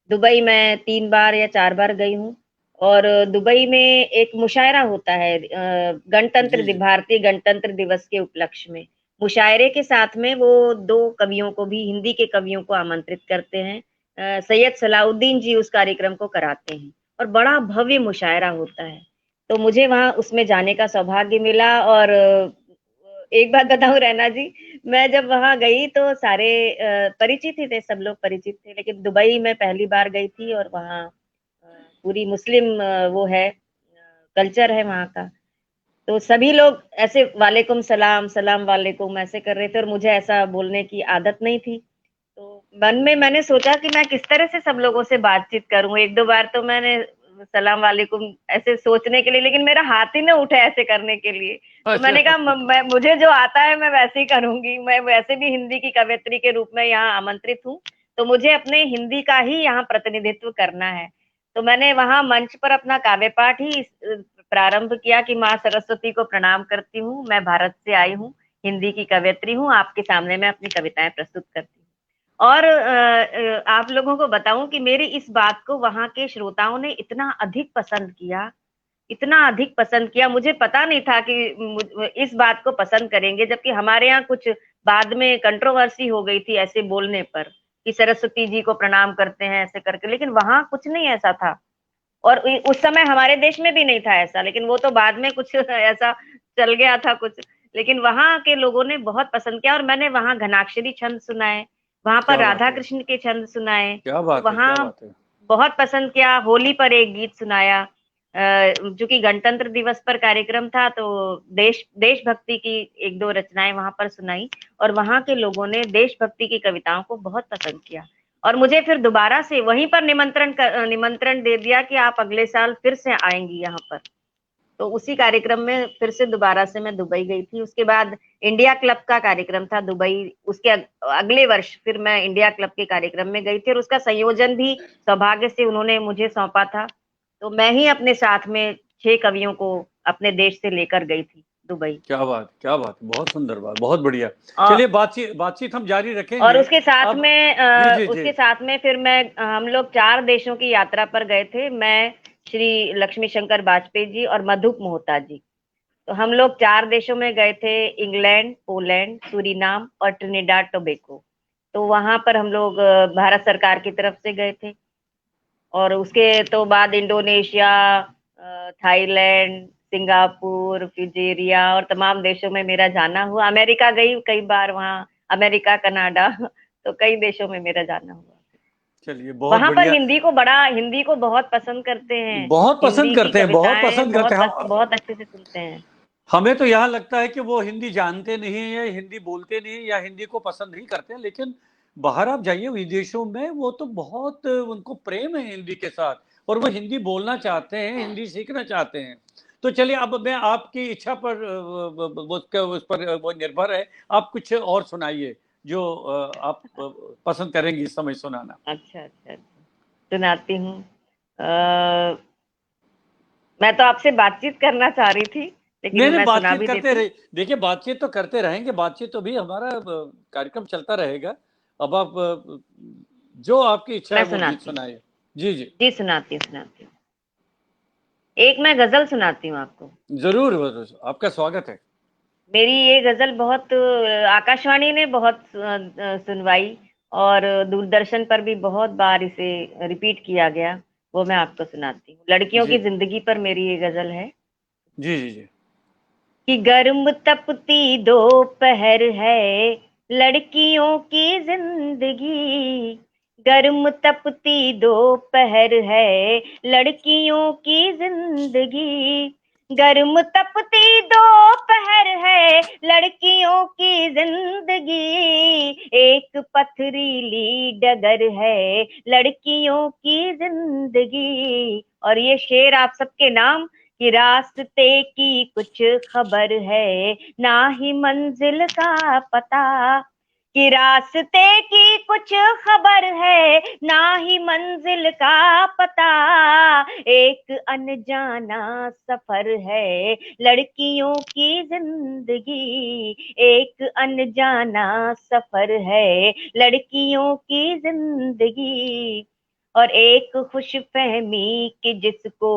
[SPEAKER 2] दुबई मैं 3 बार या 4 बार गई हूँ और दुबई में एक मुशायरा होता है
[SPEAKER 1] जी, जी।
[SPEAKER 2] भारतीय गणतंत्र दिवस के उपलक्ष्य में। मुशायरे के साथ में वो 2 कवियों को भी, हिंदी के कवियों को आमंत्रित करते हैं। सैयद सलाउद्दीन जी उस कार्यक्रम को कराते हैं और बड़ा भव्य मुशायरा होता है। तो मुझे वहाँ उसमें जाने का सौभाग्य मिला और एक बात बताऊँ रैना जी, मैं जब वहाँ गई तो सारे परिचित ही थे, सब लोग परिचित थे, लेकिन दुबई मैं पहली बार गई थी और वहाँ पूरी मुस्लिम वो है कल्चर है वहाँ का। तो सभी लोग ऐसे वालेकुम सलाम, सलाम वालेकुम ऐसे कर रहे थे और मुझे ऐसा बोलने की आदत नहीं थी। तो मन में मैंने सोचा कि मैं किस तरह से सब लोगों से बातचीत करूँ। 1-2 बार तो मैंने सलाम वालेकुम ऐसे सोचने के लिए, लेकिन मेरा हाथ ही ना उठा ऐसे करने के लिए। तो
[SPEAKER 1] अच्छा।
[SPEAKER 2] मैंने कहा म मैं, मुझे जो आता है मैं वैसे ही करूँगी। मैं वैसे भी हिंदी की कवयित्री के रूप में यहाँ आमंत्रित हूँ, तो मुझे अपने हिंदी का ही यहाँ प्रतिनिधित्व करना है। तो मैंने वहाँ मंच पर अपना काव्य पाठ ही प्रारंभ किया कि माँ सरस्वती को प्रणाम करती हूँ, मैं भारत से आई हूँ, हिंदी की कवयित्री हूँ, आपके सामने मैं अपनी कविताएँ प्रस्तुत करती हूँ। और आप लोगों को बताऊँ कि मेरी इस बात को वहाँ के श्रोताओं ने इतना अधिक पसंद किया, इतना अधिक पसंद किया, मुझे पता नहीं था कि इस बात को पसंद करेंगे, जबकि हमारे यहाँ कुछ बाद में कंट्रोवर्सी हो गई थी ऐसे बोलने पर, कि सरस्वती जी को प्रणाम करते हैं ऐसे करके, लेकिन वहाँ कुछ नहीं ऐसा था। और उस समय हमारे देश में भी नहीं था ऐसा, लेकिन वो तो बाद में कुछ ऐसा चल गया था कुछ। लेकिन वहाँ के लोगों ने बहुत पसंद किया और मैंने वहाँ घनाक्षरी छंद सुनाए, वहाँ पर
[SPEAKER 1] क्या
[SPEAKER 2] राधा
[SPEAKER 1] बात है!
[SPEAKER 2] कृष्ण के छंद सुनाए,
[SPEAKER 1] क्या
[SPEAKER 2] तो
[SPEAKER 1] बात है! क्या
[SPEAKER 2] वहाँ
[SPEAKER 1] बात है!
[SPEAKER 2] बहुत पसंद किया। होली पर एक गीत सुनाया, चूँकि गणतंत्र दिवस पर कार्यक्रम था तो देशभक्ति की 1-2 रचनाएँ वहाँ पर सुनाई और वहाँ के लोगों ने देशभक्ति की कविताओं को बहुत पसंद किया। और मुझे फिर दोबारा से वहीं पर निमंत्रण दे दिया कि आप अगले साल फिर से आएँगी यहाँ पर। तो उसी कार्यक्रम में फिर से दोबारा से मैं दुबई गई थी। उसके बाद इंडिया क्लब का कार्यक्रम था दुबई, उसके अगले वर्ष फिर मैं इंडिया क्लब के कार्यक्रम में गई थी और उसका संयोजन भी सौभाग्य से उन्होंने मुझे सौंपा था। तो मैं ही अपने साथ में 6 कवियों को अपने देश से लेकर गई थी दुबई।
[SPEAKER 1] क्या बात! क्या बात! बहुत सुंदर बात, बहुत बढ़िया।
[SPEAKER 2] औ
[SPEAKER 1] चलिए बातचीत बातचीत हम जारी
[SPEAKER 2] और
[SPEAKER 1] रखेंगे। अब जी, जी, जी।
[SPEAKER 2] उसके साथ में फिर मैं हम लोग 4 देशों की यात्रा पर गए थे। मैं, श्री लक्ष्मी शंकर वाजपेयी जी और मधुप मोहता जी। तो हम लोग 4 देशों में गए थे, इंग्लैंड, पोलैंड, सूरीनाम और ट्रिनिडाड टोबैगो। तो वहाँ पर हम लोग भारत सरकार की तरफ से गए थे और उसके तो बाद इंडोनेशिया, थाईलैंड, सिंगापुर, फिजेरिया और तमाम देशों में मेरा जाना हुआ। अमेरिका गई कई बार वहाँ, अमेरिका, कनाडा तो कई देशों में मेरा जाना हुआ।
[SPEAKER 1] चलिए बहुत
[SPEAKER 2] वहाँ पर
[SPEAKER 1] बढ़िया।
[SPEAKER 2] हिंदी को बहुत पसंद करते हैं।
[SPEAKER 1] बहुत पसंद
[SPEAKER 2] हिंदी की
[SPEAKER 1] करते हैं, बहुत
[SPEAKER 2] कविताएँ
[SPEAKER 1] पसंद करते हैं।
[SPEAKER 2] बहुत अच्छे से सुनते हैं।
[SPEAKER 1] हमें तो यहाँ लगता है कि वो हिंदी जानते नहीं हैं या हिंदी बोलते नहीं हैं या हिंदी को पसंद नहीं करते हैं, लेकिन बाहर आप जाइए विदेशों में, वो तो बहुत उनको प्रेम है हिंदी के साथ और वो हिंदी बोलना चाहते हैं, हिंदी सीखना चाहते हैं। तो चलिए, अब मैं आपकी इच्छा पर उस पर वो निर्भर है, आप कुछ और सुनाइए जो आप पसंद करेंगी इस समय सुनाना।
[SPEAKER 2] अच्छा अच्छा अच्छा, सुनाती हूँ। मैं तो आपसे बातचीत करना चाह रही थी,
[SPEAKER 1] नहीं
[SPEAKER 2] लेकिन
[SPEAKER 1] नहीं,
[SPEAKER 2] मैं सुना
[SPEAKER 1] बातचीत
[SPEAKER 2] भी
[SPEAKER 1] करते
[SPEAKER 2] देती हूँ।
[SPEAKER 1] रहे, देखिए बातचीत तो करते रहेंगे, बातचीत तो भी हमारा कार्यक्रम चलता रहेगा। अब आप जो आपकी इच्छा
[SPEAKER 2] मैं
[SPEAKER 1] है वो गीत
[SPEAKER 2] सुनाती हूँ।
[SPEAKER 1] सुनाइए। जी जी,
[SPEAKER 2] जी, सुनाती हूँ सुनाती हूँ। एक मैं गजल सुनाती हूँ आपको।
[SPEAKER 1] जरूर जरूर, आपका स्वागत है।
[SPEAKER 2] मेरी ये गजल बहुत आकाशवाणी ने बहुत सुनवाई, और दूरदर्शन पर भी बहुत बार इसे रिपीट किया गया। वो मैं आपको सुनाती हूँ। लड़कियों
[SPEAKER 1] जी
[SPEAKER 2] की जिंदगी पर मेरी ये गजल है
[SPEAKER 1] जी जी जी।
[SPEAKER 2] कि गर्म तपती दोपहर है लड़कियों की जिंदगी। गर्म तपती दोपहर है लड़कियों की जिंदगी। गर्म तपती दोपहर है लड़कियों की जिंदगी। एक पथरीली डगर है लड़कियों की जिंदगी। और ये शेर आप सबके नाम कि रास्ते की कुछ खबर है ना ही मंजिल का पता। कि रास्ते की कुछ खबर है ना ही मंजिल का पता। एक अनजाना सफर है लड़कियों की जिंदगी। एक अनजाना सफर है लड़कियों की जिंदगी। और एक खुशफहमी कि जिसको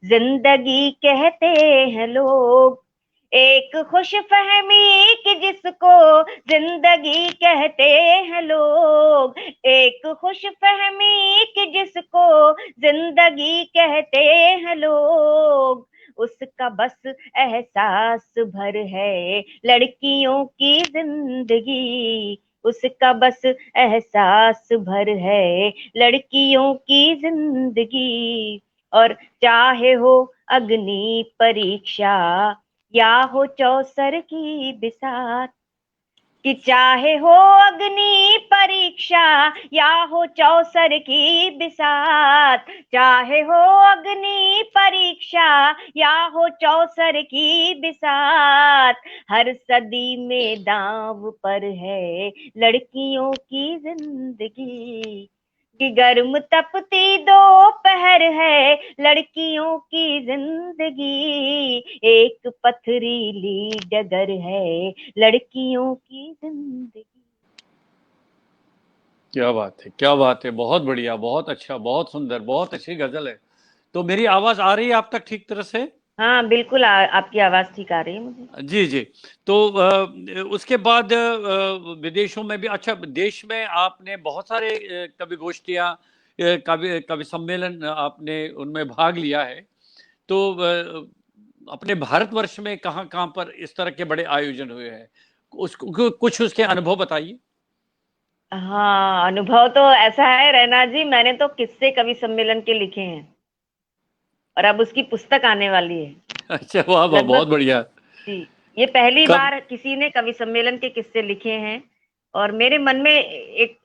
[SPEAKER 2] जिंदगी कहते हैं लोग। एक खुशफहमी कि जिसको जिंदगी कहते हैं लोग। एक खुशफहमी कि जिसको जिंदगी कहते हैं लोग। उसका बस एहसास भर है लड़कियों की जिंदगी। उसका बस एहसास भर है लड़कियों की जिंदगी। और चाहे हो अग्नि परीक्षा या हो चौसर की बिसात। कि चाहे हो अग्नि परीक्षा या हो चौसर की बिसात। चाहे हो अग्नि परीक्षा या हो चौसर की बिसात। हर सदी में दांव पर है लड़कियों की जिंदगी। कि गर्म तपती दोपहर है लड़कियों की जिंदगी। एक पथरीली डगर है लड़कियों की जिंदगी।
[SPEAKER 1] क्या बात है, क्या बात है, बहुत बढ़िया, बहुत अच्छा, बहुत सुंदर, बहुत अच्छी गजल है। तो मेरी आवाज आ रही है आप तक ठीक तरह से?
[SPEAKER 2] हाँ बिल्कुल, आपकी आवाज ठीक आ रही है मुझे।
[SPEAKER 1] जी जी। तो उसके बाद विदेशों में भी, अच्छा देश में आपने बहुत सारे कवि गोष्ठियाँ, कवि कवि सम्मेलन आपने उनमें भाग लिया है। तो अपने भारतवर्ष में कहाँ कहाँ पर इस तरह के बड़े आयोजन हुए हैं, उसको कुछ उसके अनुभव बताइए।
[SPEAKER 2] हाँ, अनुभव तो ऐसा है रैना जी, मैंने तो किस्से कवि सम्मेलन के लिखे हैं, और अब उसकी पुस्तक आने वाली है।
[SPEAKER 1] अच्छा, वाह वाह,
[SPEAKER 2] लगभग
[SPEAKER 1] बहुत बढ़िया।
[SPEAKER 2] जी, ये पहली
[SPEAKER 1] कब?
[SPEAKER 2] बार किसी ने कवि सम्मेलन के किस्से लिखे हैं। और मेरे मन में एक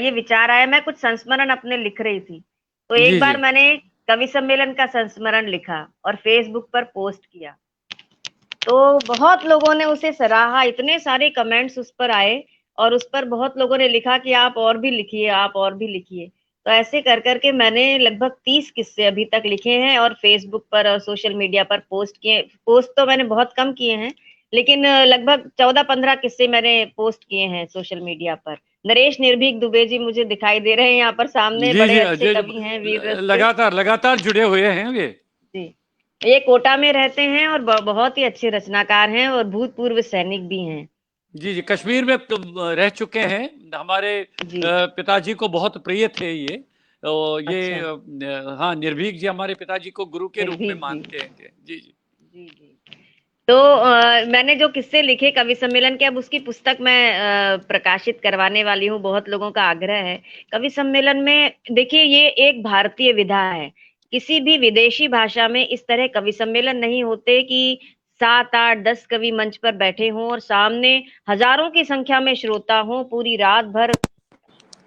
[SPEAKER 2] ये विचार आया, मैं कुछ संस्मरण अपने लिख रही थी, तो एक
[SPEAKER 1] जी
[SPEAKER 2] बार
[SPEAKER 1] जी
[SPEAKER 2] मैंने कवि सम्मेलन का संस्मरण लिखा और फेसबुक पर पोस्ट किया। तो बहुत लोगों ने उसे सराहा, इतने सारे कमेंट्स उस पर आए, और उस पर बहुत लोगों ने लिखा कि आप और भी लिखिए, आप और भी लिखिए। तो ऐसे कर करके मैंने लगभग 30 किस्से अभी तक लिखे हैं और फेसबुक पर और सोशल मीडिया पर पोस्ट किए। पोस्ट तो मैंने बहुत कम किए हैं, लेकिन लगभग 14-15 किस्से मैंने पोस्ट किए हैं सोशल मीडिया पर। नरेश निर्भीक दुबे जी मुझे दिखाई दे रहे हैं यहाँ पर सामने,
[SPEAKER 1] जी
[SPEAKER 2] बड़े
[SPEAKER 1] जी
[SPEAKER 2] अच्छे
[SPEAKER 1] जी,
[SPEAKER 2] कवि हैं, वीर रस के।
[SPEAKER 1] लगातार लगातार जुड़े हुए हैं ये।
[SPEAKER 2] जी, ये कोटा में रहते हैं और बहुत ही अच्छे रचनाकार हैं और भूतपूर्व सैनिक भी हैं।
[SPEAKER 1] जी जी, कश्मीर में तो रह चुके हैं, हमारे
[SPEAKER 2] जी।
[SPEAKER 1] पिताजी को बहुत प्रिय थे ये। ये
[SPEAKER 2] अच्छा।
[SPEAKER 1] हाँ, निर्भीक जी हमारे पिताजी को गुरु के रूप में
[SPEAKER 2] निर्भीक जी।
[SPEAKER 1] मानते हैं। जी जी।
[SPEAKER 2] जी जी। तो मैंने जो किस्से लिखे कवि सम्मेलन के, अब उसकी पुस्तक मैं प्रकाशित करवाने वाली हूँ। बहुत लोगों का आग्रह है। कवि सम्मेलन में देखिए, ये एक भारतीय विधा है। किसी भी विदेशी भाषा में इस तरह कवि सम्मेलन नहीं होते कि 7-8-10 कवि मंच पर बैठे हों और सामने हजारों की संख्या में श्रोता हों, पूरी रात भर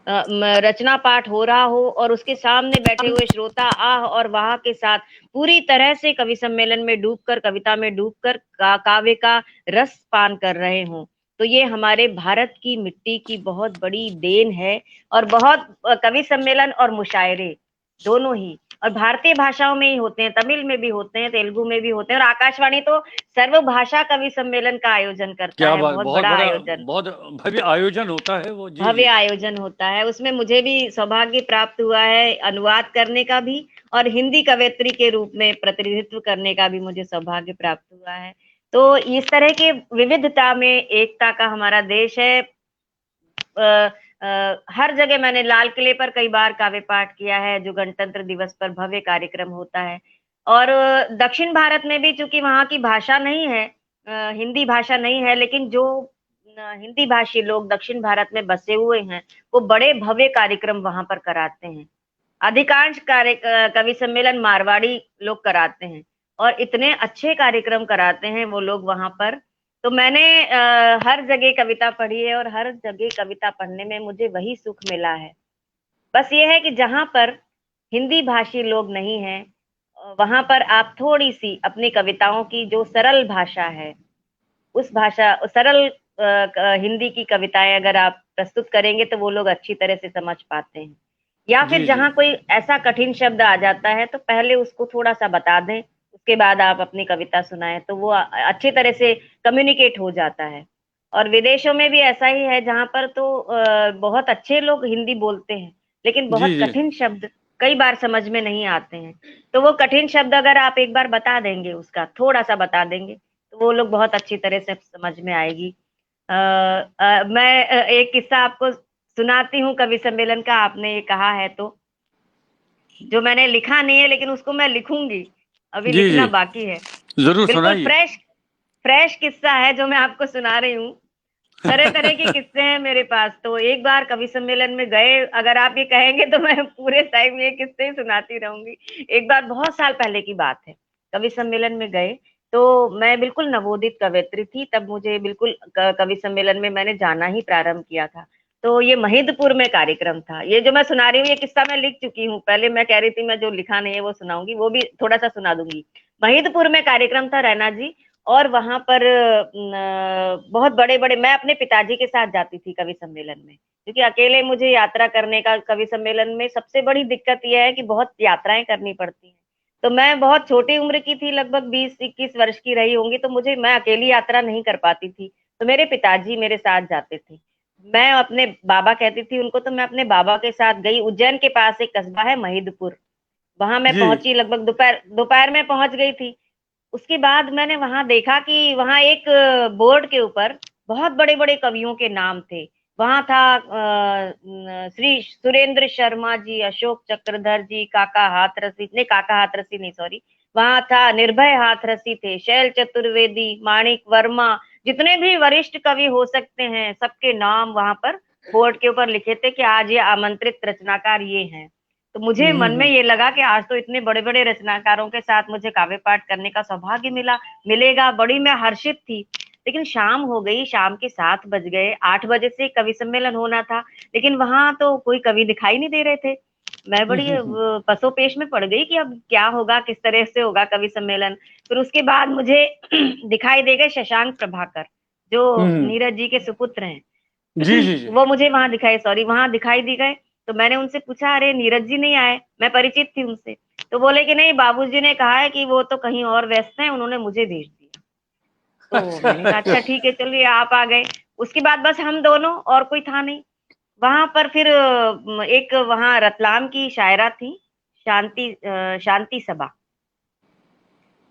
[SPEAKER 2] रचना पाठ हो रहा हो और उसके सामने बैठे हुए श्रोता आह और वाह के साथ पूरी तरह से कवि सम्मेलन में डूबकर, कविता में डूबकर काव्य का रस पान कर रहे हों, तो ये हमारे भारत की मिट्टी की बहुत बड़ी देन है। और बहुत कवि सम्मेलन और मुशायरे दोनों ही, और भारतीय भाषाओं में ही होते हैं, तमिल में भी होते हैं, तेलुगु में भी होते हैं, और आकाशवाणी तो सर्वभाषा कवि सम्मेलन का आयोजन करता
[SPEAKER 1] क्या
[SPEAKER 2] है,
[SPEAKER 1] बात,
[SPEAKER 2] बहुत
[SPEAKER 1] बहुत
[SPEAKER 2] बड़ा
[SPEAKER 1] बड़ा,
[SPEAKER 2] आयोजन,
[SPEAKER 1] बहुत भव्य आयोजन होता है वो। जी
[SPEAKER 2] भव्य
[SPEAKER 1] जी।
[SPEAKER 2] आयोजन होता है। उसमें मुझे भी सौभाग्य प्राप्त हुआ है अनुवाद करने का भी, और हिंदी कवयित्री के रूप में प्रतिनिधित्व करने का भी मुझे सौभाग्य प्राप्त हुआ है। तो इस तरह के विविधता में एकता का हमारा देश है। हर जगह मैंने लाल किले पर कई बार काव्य पाठ किया है, जो गणतंत्र दिवस पर भव्य कार्यक्रम होता है। और दक्षिण भारत में भी चूंकि वहाँ की भाषा नहीं है, हिंदी भाषा नहीं है, लेकिन जो हिंदी भाषी लोग दक्षिण भारत में बसे हुए हैं, वो बड़े भव्य कार्यक्रम वहां पर कराते हैं। अधिकांश कवि सम्मेलन मारवाड़ी लोग कराते हैं, और इतने अच्छे कार्यक्रम कराते हैं वो लोग वहां पर। तो मैंने हर जगह कविता पढ़ी है, और हर जगह कविता पढ़ने में मुझे वही सुख मिला है। बस ये है कि जहां पर हिंदी भाषी लोग नहीं हैं, वहां पर आप थोड़ी सी अपनी कविताओं की जो सरल भाषा है, उस भाषा सरल हिंदी की कविताएं अगर आप प्रस्तुत करेंगे तो वो लोग अच्छी तरह से समझ पाते हैं। या फिर
[SPEAKER 1] जी जी।
[SPEAKER 2] जहां कोई ऐसा कठिन शब्द आ जाता है तो पहले उसको थोड़ा सा बता दें, उसके बाद आप अपनी कविता सुनाएं, तो वो अच्छी तरह से कम्युनिकेट हो जाता है। और विदेशों में भी ऐसा ही है, जहां पर तो बहुत अच्छे लोग हिंदी बोलते हैं, लेकिन
[SPEAKER 1] जी
[SPEAKER 2] बहुत
[SPEAKER 1] जी।
[SPEAKER 2] कठिन शब्द कई बार समझ में नहीं आते हैं। तो वो कठिन शब्द अगर आप एक बार बता देंगे, उसका थोड़ा सा बता देंगे, तो वो लोग बहुत अच्छी तरह से समझ में आएगी। मैं एक किस्सा आपको सुनाती हूँ कवि सम्मेलन का, आपने ये कहा है तो, जो मैंने लिखा नहीं है लेकिन उसको मैं लिखूंगी, अभी
[SPEAKER 1] जी जी।
[SPEAKER 2] लिखना बाकी है।
[SPEAKER 1] जरूर
[SPEAKER 2] बिल्कुल
[SPEAKER 1] सुनाइए।
[SPEAKER 2] फ्रेश फ्रेश किस्सा है जो मैं आपको सुना रही हूँ। तरह तरह के किस्से हैं मेरे पास। तो एक बार कवि सम्मेलन में गए, अगर आप ये कहेंगे तो मैं पूरे टाइम ये किस्से ही सुनाती रहूंगी। एक बार बहुत साल पहले की बात है, कवि सम्मेलन में गए, तो मैं बिल्कुल नवोदित कवयित्री थी, तब मुझे बिल्कुल कवि सम्मेलन में मैंने जाना ही प्रारंभ किया था। तो ये महिदपुर में कार्यक्रम था। ये जो मैं सुना रही हूँ ये किस्सा मैं लिख चुकी हूँ, पहले मैं कह रही थी मैं जो लिखा नहीं है वो सुनाऊंगी, वो भी थोड़ा सा सुना दूंगी। महिदपुर में कार्यक्रम था रैना जी, और वहां पर बहुत बड़े बड़े, मैं अपने पिताजी के साथ जाती थी कवि सम्मेलन में, क्योंकि अकेले मुझे यात्रा करने का, कवि सम्मेलन में सबसे बड़ी दिक्कत यह है कि बहुत यात्राएं करनी पड़ती हैं। तो मैं बहुत छोटी उम्र की थी, लगभग 20-21 वर्ष की रही होंगी, तो मुझे, मैं अकेली यात्रा नहीं कर पाती थी, तो मेरे पिताजी मेरे साथ जाते थे। मैं अपने बाबा कहती थी उनको, तो मैं अपने बाबा के साथ गई। उज्जैन के पास एक कस्बा है महिदपुर, वहां मैं
[SPEAKER 1] जी
[SPEAKER 2] पहुंची, लगभग दोपहर दोपहर में पहुंच गई थी। उसके बाद मैंने वहां देखा कि वहां एक बोर्ड के ऊपर बहुत बड़े बड़े कवियों के नाम थे। वहां था श्री सुरेंद्र शर्मा जी, अशोक चक्रधर जी, काका हाथरसी, नहीं काका हाथरसी नहीं, सॉरी, वहां था निर्भय हाथरसी थे, शैल चतुर्वेदी, माणिक वर्मा, जितने भी वरिष्ठ कवि हो सकते हैं सबके नाम वहां पर बोर्ड के ऊपर लिखे थे कि आज ये आमंत्रित रचनाकार ये हैं। तो मुझे मन में
[SPEAKER 1] हम्म।
[SPEAKER 2] ये लगा कि आज तो इतने बड़े बड़े रचनाकारों के साथ मुझे काव्य पाठ करने का सौभाग्य मिलेगा, बड़ी मैं हर्षित थी। लेकिन शाम हो गई, शाम के 7 बज गए, 8 बजे से कवि सम्मेलन होना था, लेकिन वहां तो कोई कवि दिखाई नहीं दे रहे थे। मैं बड़ी
[SPEAKER 1] हम्म।
[SPEAKER 2] पसोपेश में पड़ गई कि अब क्या होगा, किस तरह से होगा कवि सम्मेलन। फिर उसके बाद मुझे दिखाई दे गए शशांक प्रभाकर, जो
[SPEAKER 1] हम्म।
[SPEAKER 2] नीरज जी के सुपुत्र हैं।
[SPEAKER 1] जी जी जी।
[SPEAKER 2] वो मुझे वहां दिखाई, सॉरी, वहां दिखाई दी गए। तो मैंने उनसे पूछा, अरे नीरज जी नहीं आए? मैं परिचित थी उनसे। तो बोले कि नहीं, बाबूजी ने कहा है कि वो तो कहीं और व्यस्त हैं, उन्होंने मुझे भेज दिया। तो मैंने कहा
[SPEAKER 1] अच्छा।
[SPEAKER 2] अच्छा ठीक है, चलिए आप आ गए। उसके बाद बस हम दोनों, और कोई था नहीं वहां पर। फिर एक वहां रतलाम की शायरा थी, शांति सभा,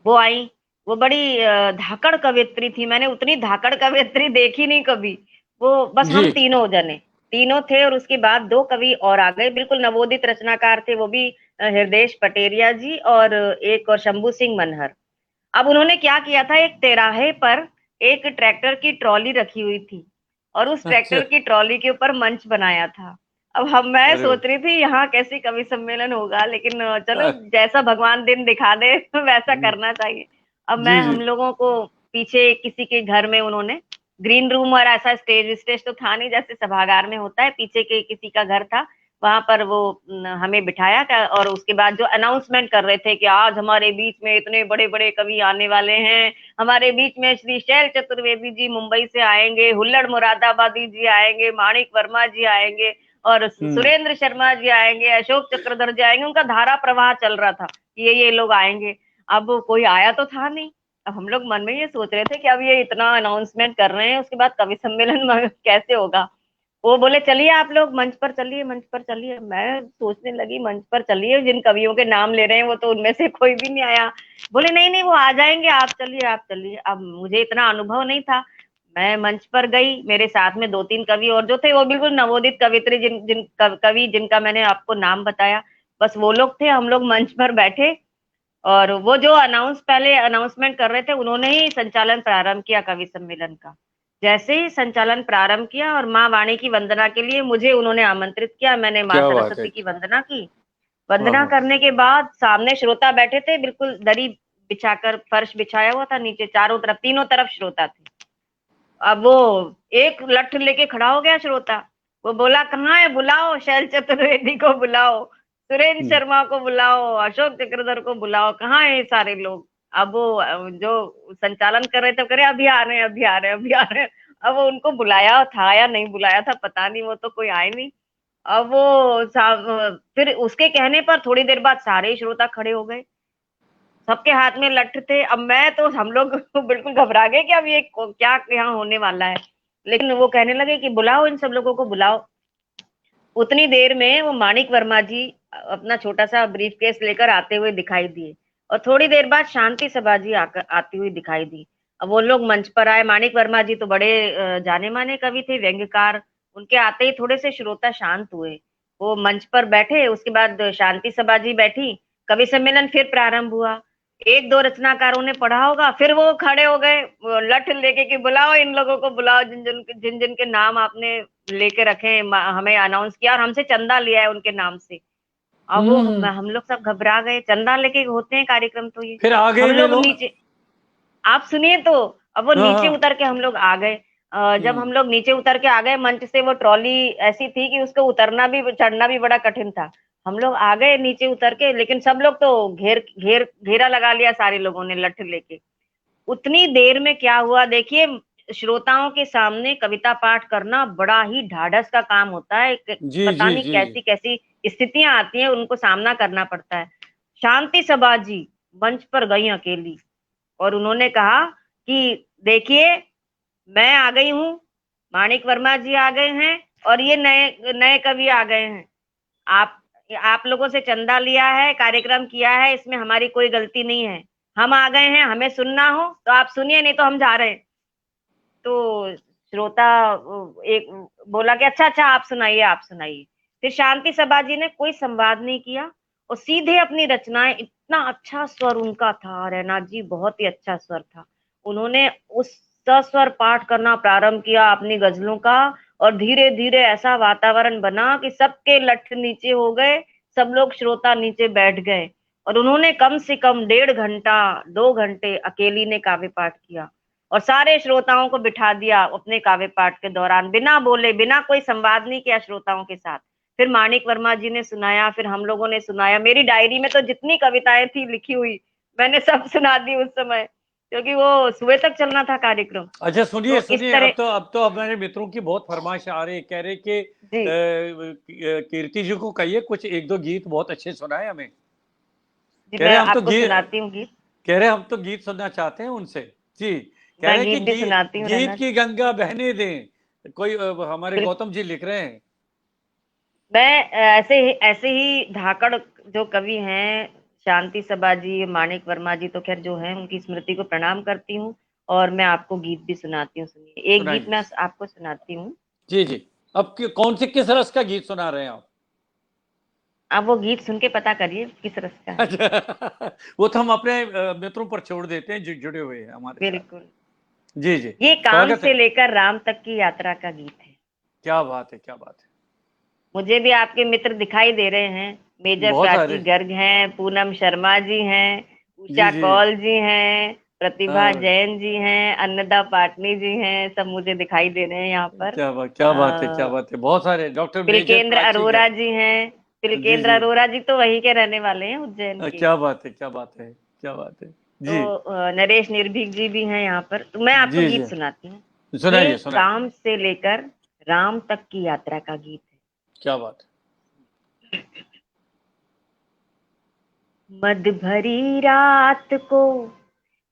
[SPEAKER 2] वो आई। वो बड़ी धाकड़ कवियत्री थी, मैंने उतनी धाकड़ कवियत्री देखी नहीं कभी। वो बस
[SPEAKER 1] जी
[SPEAKER 2] हम तीनों जने, तीनों थे, और उसके बाद 2 कवि और आ गए, बिल्कुल नवोदित रचनाकार थे वो भी, हृदयेश पटेरिया जी और एक और शंभू सिंह मनहर। अब उन्होंने क्या किया था, एक तिराहे पर एक ट्रैक्टर की ट्रॉली रखी हुई थी, और उस
[SPEAKER 1] अच्छा।
[SPEAKER 2] ट्रैक्टर की ट्रॉली के ऊपर मंच बनाया था। अब हम, मैं
[SPEAKER 1] अरे
[SPEAKER 2] सोच रही थी यहाँ कैसे कवि सम्मेलन होगा, लेकिन चलो जैसा भगवान दिन दिखा दे वैसा करना चाहिए। अब मैं,
[SPEAKER 1] जी जी।
[SPEAKER 2] हम लोगों को पीछे किसी के घर में उन्होंने ग्रीन रूम और ऐसा स्टेज स्टेज तो था नहीं जैसे सभागार में होता है, पीछे के किसी का घर था, वहां पर वो हमें बिठाया और उसके बाद जो अनाउंसमेंट कर रहे थे कि आज हमारे बीच में इतने बड़े बड़े कवि आने वाले हैं, हमारे बीच में श्री शैल चतुर्वेदी जी मुंबई से आएंगे, हुल्लड़ मुरादाबादी जी आएंगे, माणिक वर्मा जी आएंगे और सुरेंद्र शर्मा जी आएंगे, अशोक चक्रधर जी आएंगे, उनका धारा प्रवाह चल रहा था कि ये लोग आएंगे। अब कोई आया तो था नहीं। अब हम लोग मन में ये सोच रहे थे कि अब ये इतना अनाउंसमेंट कर रहे हैं, उसके बाद कवि सम्मेलन कैसे होगा। वो बोले चलिए आप लोग मंच पर चलिए, मंच पर चलिए। मैं सोचने लगी मंच पर चलिए, जिन कवियों के नाम ले रहे हैं वो तो उनमें से कोई भी नहीं आया। बोले नहीं नहीं वो आ जाएंगे, आप चलिए आप चलिए। अब मुझे इतना अनुभव नहीं था, मैं मंच पर गई, मेरे साथ में 2-3 कवि और जो थे वो बिल्कुल नवोदित कवित्री, जिन जिन कवि जिनका मैंने आपको नाम बताया, बस वो लोग थे। हम लोग मंच पर बैठे और वो जो पहले अनाउंसमेंट कर रहे थे उन्होंने ही संचालन प्रारंभ किया कवि सम्मेलन का। जैसे ही संचालन प्रारंभ किया और माँ वाणी की वंदना के लिए मुझे उन्होंने आमंत्रित किया, मैंने माँ
[SPEAKER 1] क्या बात है।
[SPEAKER 2] सरस्वती की वंदना की।
[SPEAKER 1] हाँ
[SPEAKER 2] वंदना
[SPEAKER 1] हाँ।
[SPEAKER 2] करने के बाद सामने श्रोता बैठे थे, बिल्कुल दरी बिछाकर, फर्श बिछाया हुआ था, नीचे चारों तरफ तीनों तरफ श्रोता थे। अब वो एक लठ लेके खड़ा हो गया श्रोता, वो बोला कहाँ है, बुलाओ शैल चतुर्वेदी को, बुलाओ सुरेंद्र
[SPEAKER 1] हम्म।
[SPEAKER 2] शर्मा को, बुलाओ अशोक चक्रधर को, बुलाओ, कहाँ है ये सारे लोग। अब वो जो संचालन कर रहे थे करे अभी आ रहे हैं, अभी आ रहे हैं, अभी आ रहे हैं। अब वो उनको बुलाया था या नहीं बुलाया था पता नहीं, वो तो कोई आए नहीं। अब वो फिर उसके कहने पर थोड़ी देर बाद सारे श्रोता खड़े हो गए, सबके हाथ में लठ थे। अब मैं तो हम लोग बिल्कुल घबरा गए कि अब ये क्या यहाँ होने वाला है। लेकिन वो कहने लगे कि बुलाओ इन सब लोगों को, बुलाओ। उतनी देर में वो माणिक वर्मा जी अपना छोटा सा ब्रीफ केस लेकर आते हुए दिखाई दिए और थोड़ी देर बाद शांति सभा जी आकर आती हुई दिखाई दी। अब वो लोग मंच पर आए। माणिक वर्मा जी तो बड़े जाने माने कवि थे, व्यंग्यकार। उनके आते ही थोड़े से श्रोता शांत हुए, वो मंच पर बैठे। उसके बाद शांति सभा जी बैठी, कवि सम्मेलन फिर प्रारंभ हुआ। 1-2 रचनाकारों ने पढ़ा होगा, फिर वो खड़े हो गए लठ लेके कि बुलाओ इन लोगों को, बुलाओ जिन जिन के नाम आपने लेके रखे, हमें अनाउंस किया और हमसे चंदा लिया है उनके नाम से। अब वो
[SPEAKER 1] हम्म।
[SPEAKER 2] हम लोग सब घबरा गए, चंदा लेके होते हैं कार्यक्रम तो ये।
[SPEAKER 1] फिर आ गए
[SPEAKER 2] हम
[SPEAKER 1] वे
[SPEAKER 2] लोग
[SPEAKER 1] लोग।
[SPEAKER 2] नीचे, आप सुनिए तो, अब वो
[SPEAKER 1] हाँ
[SPEAKER 2] नीचे
[SPEAKER 1] हाँ।
[SPEAKER 2] उतर के हम लोग आ गए। जब
[SPEAKER 1] हम्म।
[SPEAKER 2] हम लोग नीचे उतर के आ गए, मंच से वो ट्रॉली ऐसी थी कि उसको उतरना भी चढ़ना भी बड़ा कठिन था। हम लोग आ गए नीचे उतर के, लेकिन सब लोग तो घेरा लगा लिया सारे लोगों ने लठ लेके। उतनी देर में क्या हुआ देखिए, श्रोताओं के सामने कविता पाठ करना बड़ा ही ढाढ़स का काम होता है।
[SPEAKER 1] जी
[SPEAKER 2] पता
[SPEAKER 1] जी
[SPEAKER 2] नहीं
[SPEAKER 1] जी जी।
[SPEAKER 2] कैसी कैसी स्थितियां आती हैं, उनको सामना करना पड़ता है। शांति सभा जी मंच पर गई अकेली और उन्होंने कहा कि देखिए मैं आ गई हूँ, माणिक वर्मा जी आ गए हैं और ये नए नए कवि आ गए हैं। आप आप लोगों से चंदा लिया है, कार्यक्रम किया है, इसमें हमारी कोई गलती नहीं है। हम आ गए हैं, हमें सुनना हो तो आप सुनिए, नहीं तो हम जा रहे हैं। तो श्रोता एक बोला कि अच्छा अच्छा आप सुनाइए, आप सुनाइए। फिर शांति सभा जी ने कोई संवाद नहीं किया और सीधे अपनी रचनाएं, इतना अच्छा स्वर उनका था रैना जी, बहुत ही अच्छा स्वर था। उन्होंने उस सस्वर पाठ करना प्रारंभ किया अपनी गजलों का और धीरे धीरे ऐसा वातावरण बना कि सबके लठ नीचे हो गए, सब लोग श्रोता नीचे बैठ गए और उन्होंने कम से कम 1.5 घंटा 2 घंटे अकेली ने काव्य पाठ किया और सारे श्रोताओं को बिठा दिया अपने काव्य पाठ के दौरान, बिना बोले, बिना कोई संवाद नहीं किया श्रोताओं के साथ। फिर माणिक वर्मा जी ने सुनाया, फिर हम लोगों ने सुनाया। मेरी डायरी में तो जितनी कविताएं थी लिखी हुई, मैंने सब सुना दी उस समय, क्योंकि वो सुबह तक चलना था कार्यक्रम।
[SPEAKER 1] अच्छा सुनिए
[SPEAKER 2] तो इस
[SPEAKER 1] सुनिए,
[SPEAKER 2] तरह
[SPEAKER 1] अब तो मेरे मित्रों की बहुत फरमाइश आ रही है, कह रहे कि
[SPEAKER 2] जी
[SPEAKER 1] कीर्ति जी को कहिए कुछ 1-2 गीत बहुत अच्छे सुनाए हमें।
[SPEAKER 2] जी
[SPEAKER 1] कह रहे
[SPEAKER 2] मैं
[SPEAKER 1] हम तो
[SPEAKER 2] आपको
[SPEAKER 1] गीत
[SPEAKER 2] सुनाती हूँ गीत।
[SPEAKER 1] कह रहे हम तो गीत सुनना चाहते हैं उनसे। जी। कह
[SPEAKER 2] मैं
[SPEAKER 1] रहे कि
[SPEAKER 2] गीत भी सुनाती हूँ
[SPEAKER 1] गीत
[SPEAKER 2] रैना
[SPEAKER 1] की
[SPEAKER 2] जी।
[SPEAKER 1] गंगा बहने दें, कोई हमारे
[SPEAKER 2] बिल्कुल।
[SPEAKER 1] गौतम जी लिख रहे हैं।
[SPEAKER 2] मैं ऐसे ही धाकड़ जो कवि हैं, शांति सभा जी, माणिक वर्मा जी, तो खैर जो हैं उनकी स्मृति को प्रणाम करती हूँ और मैं आपको गीत भी सुनाती हूँ। सुनिए एक गीत
[SPEAKER 1] सुनाइए।
[SPEAKER 2] मैं आपको सुनाती हूँ।
[SPEAKER 1] जी जी। अब कौन से किस रस का गीत सुना रहे हैं आप?
[SPEAKER 2] आप वो गीत सुन के पता करिए किस रस का है।
[SPEAKER 1] अच्छा वो तो हम अपने मित्रों पर छोड़ देते हैं जो जुड़े हुए हैं हमारे साथ।
[SPEAKER 2] बिल्कुल।
[SPEAKER 1] जी जी।
[SPEAKER 2] ये काम
[SPEAKER 1] स्वागत है।
[SPEAKER 2] से लेकर राम तक की यात्रा का गीत है।
[SPEAKER 1] क्या बात है, क्या बात है।
[SPEAKER 2] मुझे भी आपके मित्र दिखाई दे रहे हैं, मेजर
[SPEAKER 1] बहुत
[SPEAKER 2] प्राची
[SPEAKER 1] सारे।
[SPEAKER 2] गर्ग हैं, पूनम शर्मा जी हैं,
[SPEAKER 1] जी
[SPEAKER 2] उषा
[SPEAKER 1] जी।
[SPEAKER 2] कौल जी हैं, प्रतिभा
[SPEAKER 1] हाँ,
[SPEAKER 2] जैन जी हैं, अन्नदा पाटनी जी हैं, सब मुझे दिखाई दे रहे हैं यहाँ पर।
[SPEAKER 1] क्या बात है, क्या बात है, बहुत सारे डॉक्टर मेजर
[SPEAKER 2] तिलकेंद्र
[SPEAKER 1] प्राची
[SPEAKER 2] अरोरा
[SPEAKER 1] का।
[SPEAKER 2] जी हैं।
[SPEAKER 1] जी
[SPEAKER 2] तिलकेंद्र
[SPEAKER 1] जी।
[SPEAKER 2] अरोरा जी तो वहीं के रहने वाले हैं, उज्जैन के।
[SPEAKER 1] क्या बात है, क्या बात है, क्या बात है।
[SPEAKER 2] तो
[SPEAKER 1] जी
[SPEAKER 2] नरेश निर्भीक जी भी हैं यहाँ पर। तो मैं आपको
[SPEAKER 1] जी
[SPEAKER 2] गीत
[SPEAKER 1] जी,
[SPEAKER 2] सुनाती हूँ। ये
[SPEAKER 1] सुनाइए सुनाइए।
[SPEAKER 2] काम से लेकर राम तक की यात्रा का गीत
[SPEAKER 1] क्या बात
[SPEAKER 2] है। मद भरी रात को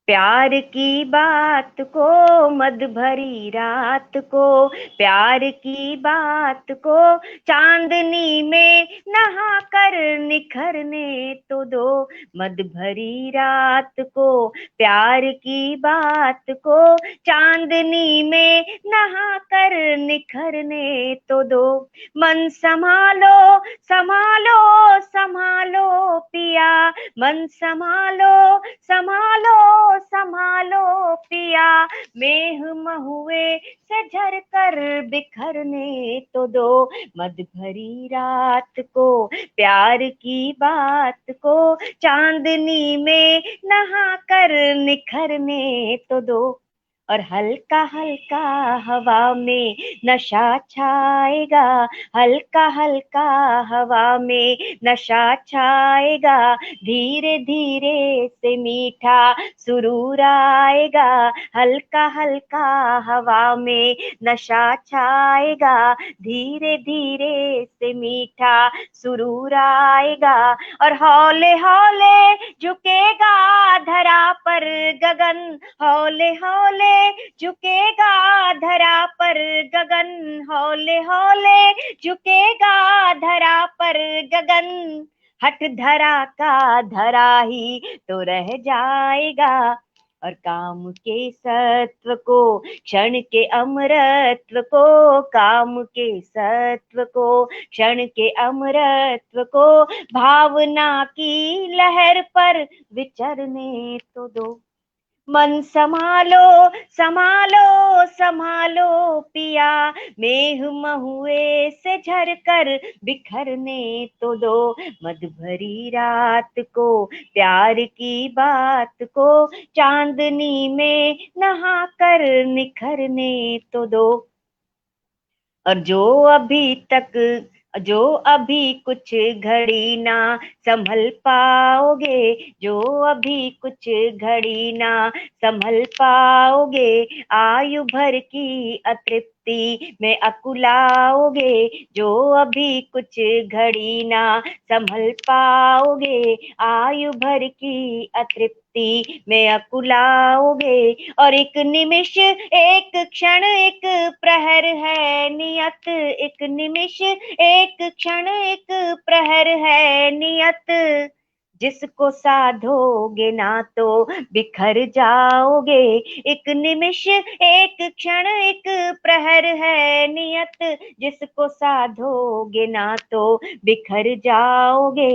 [SPEAKER 2] प्यार की बात को, मद भरी रात को प्यार की बात को, चांदनी में नहा कर निखरने तो दो। मद भरी रात को प्यार की बात को, चांदनी में नहा कर निखरने तो दो। मन संभालो संभालो संभालो पिया, मन संभालो संभालो संभालो पिया, मेह महुए से झर कर बिखरने तो दो। मद भरी रात को प्यार की बात को, चांदनी में नहा कर निखरने तो दो। और हल्का हल्का हवा में नशा छाएगा, हल्का हल्का हवा में नशा छाएगा, धीरे धीरे से मीठा सुरूर आएगा। हल्का हल्का हवा में नशा छाएगा, धीरे धीरे से मीठा सुरूर आएगा। और हौले हौले झुकेगा धरा पर गगन, हौले हौले झुकेगा धरा पर गगन, हौले हौले झुकेगा धरा पर गगन। हट धरा का धरा ही तो रह जाएगा। और काम के सत्व को, क्षण के अमरत्व को, काम के सत्व को, क्षण के अमरत्व को, भावना की लहर पर विचरने तो दो। मन संभालो संभालो संभालो पिया, मेह महुए से झर कर बिखरने तो दो। मद भरी रात को प्यार की बात को, चांदनी में नहा कर निखरने तो दो। और जो अभी कुछ घड़ी ना संभल पाओगे, जो अभी कुछ घड़ी ना संभल पाओगे, आयु भर की अतृप्ति में अकुलाओगे। जो अभी कुछ घड़ी ना संभल पाओगे, आयु भर की अतृप्ति में अकुलाओगे। और एक निमिष एक क्षण एक प्रहर है नियत, एक निमिष एक क्षण एक प्रहर है नियत। जिसको साधोगे ना तो बिखर जाओगे। एक निमिष एक क्षण एक प्रहर है नियत, जिसको साधोगे ना तो बिखर जाओगे।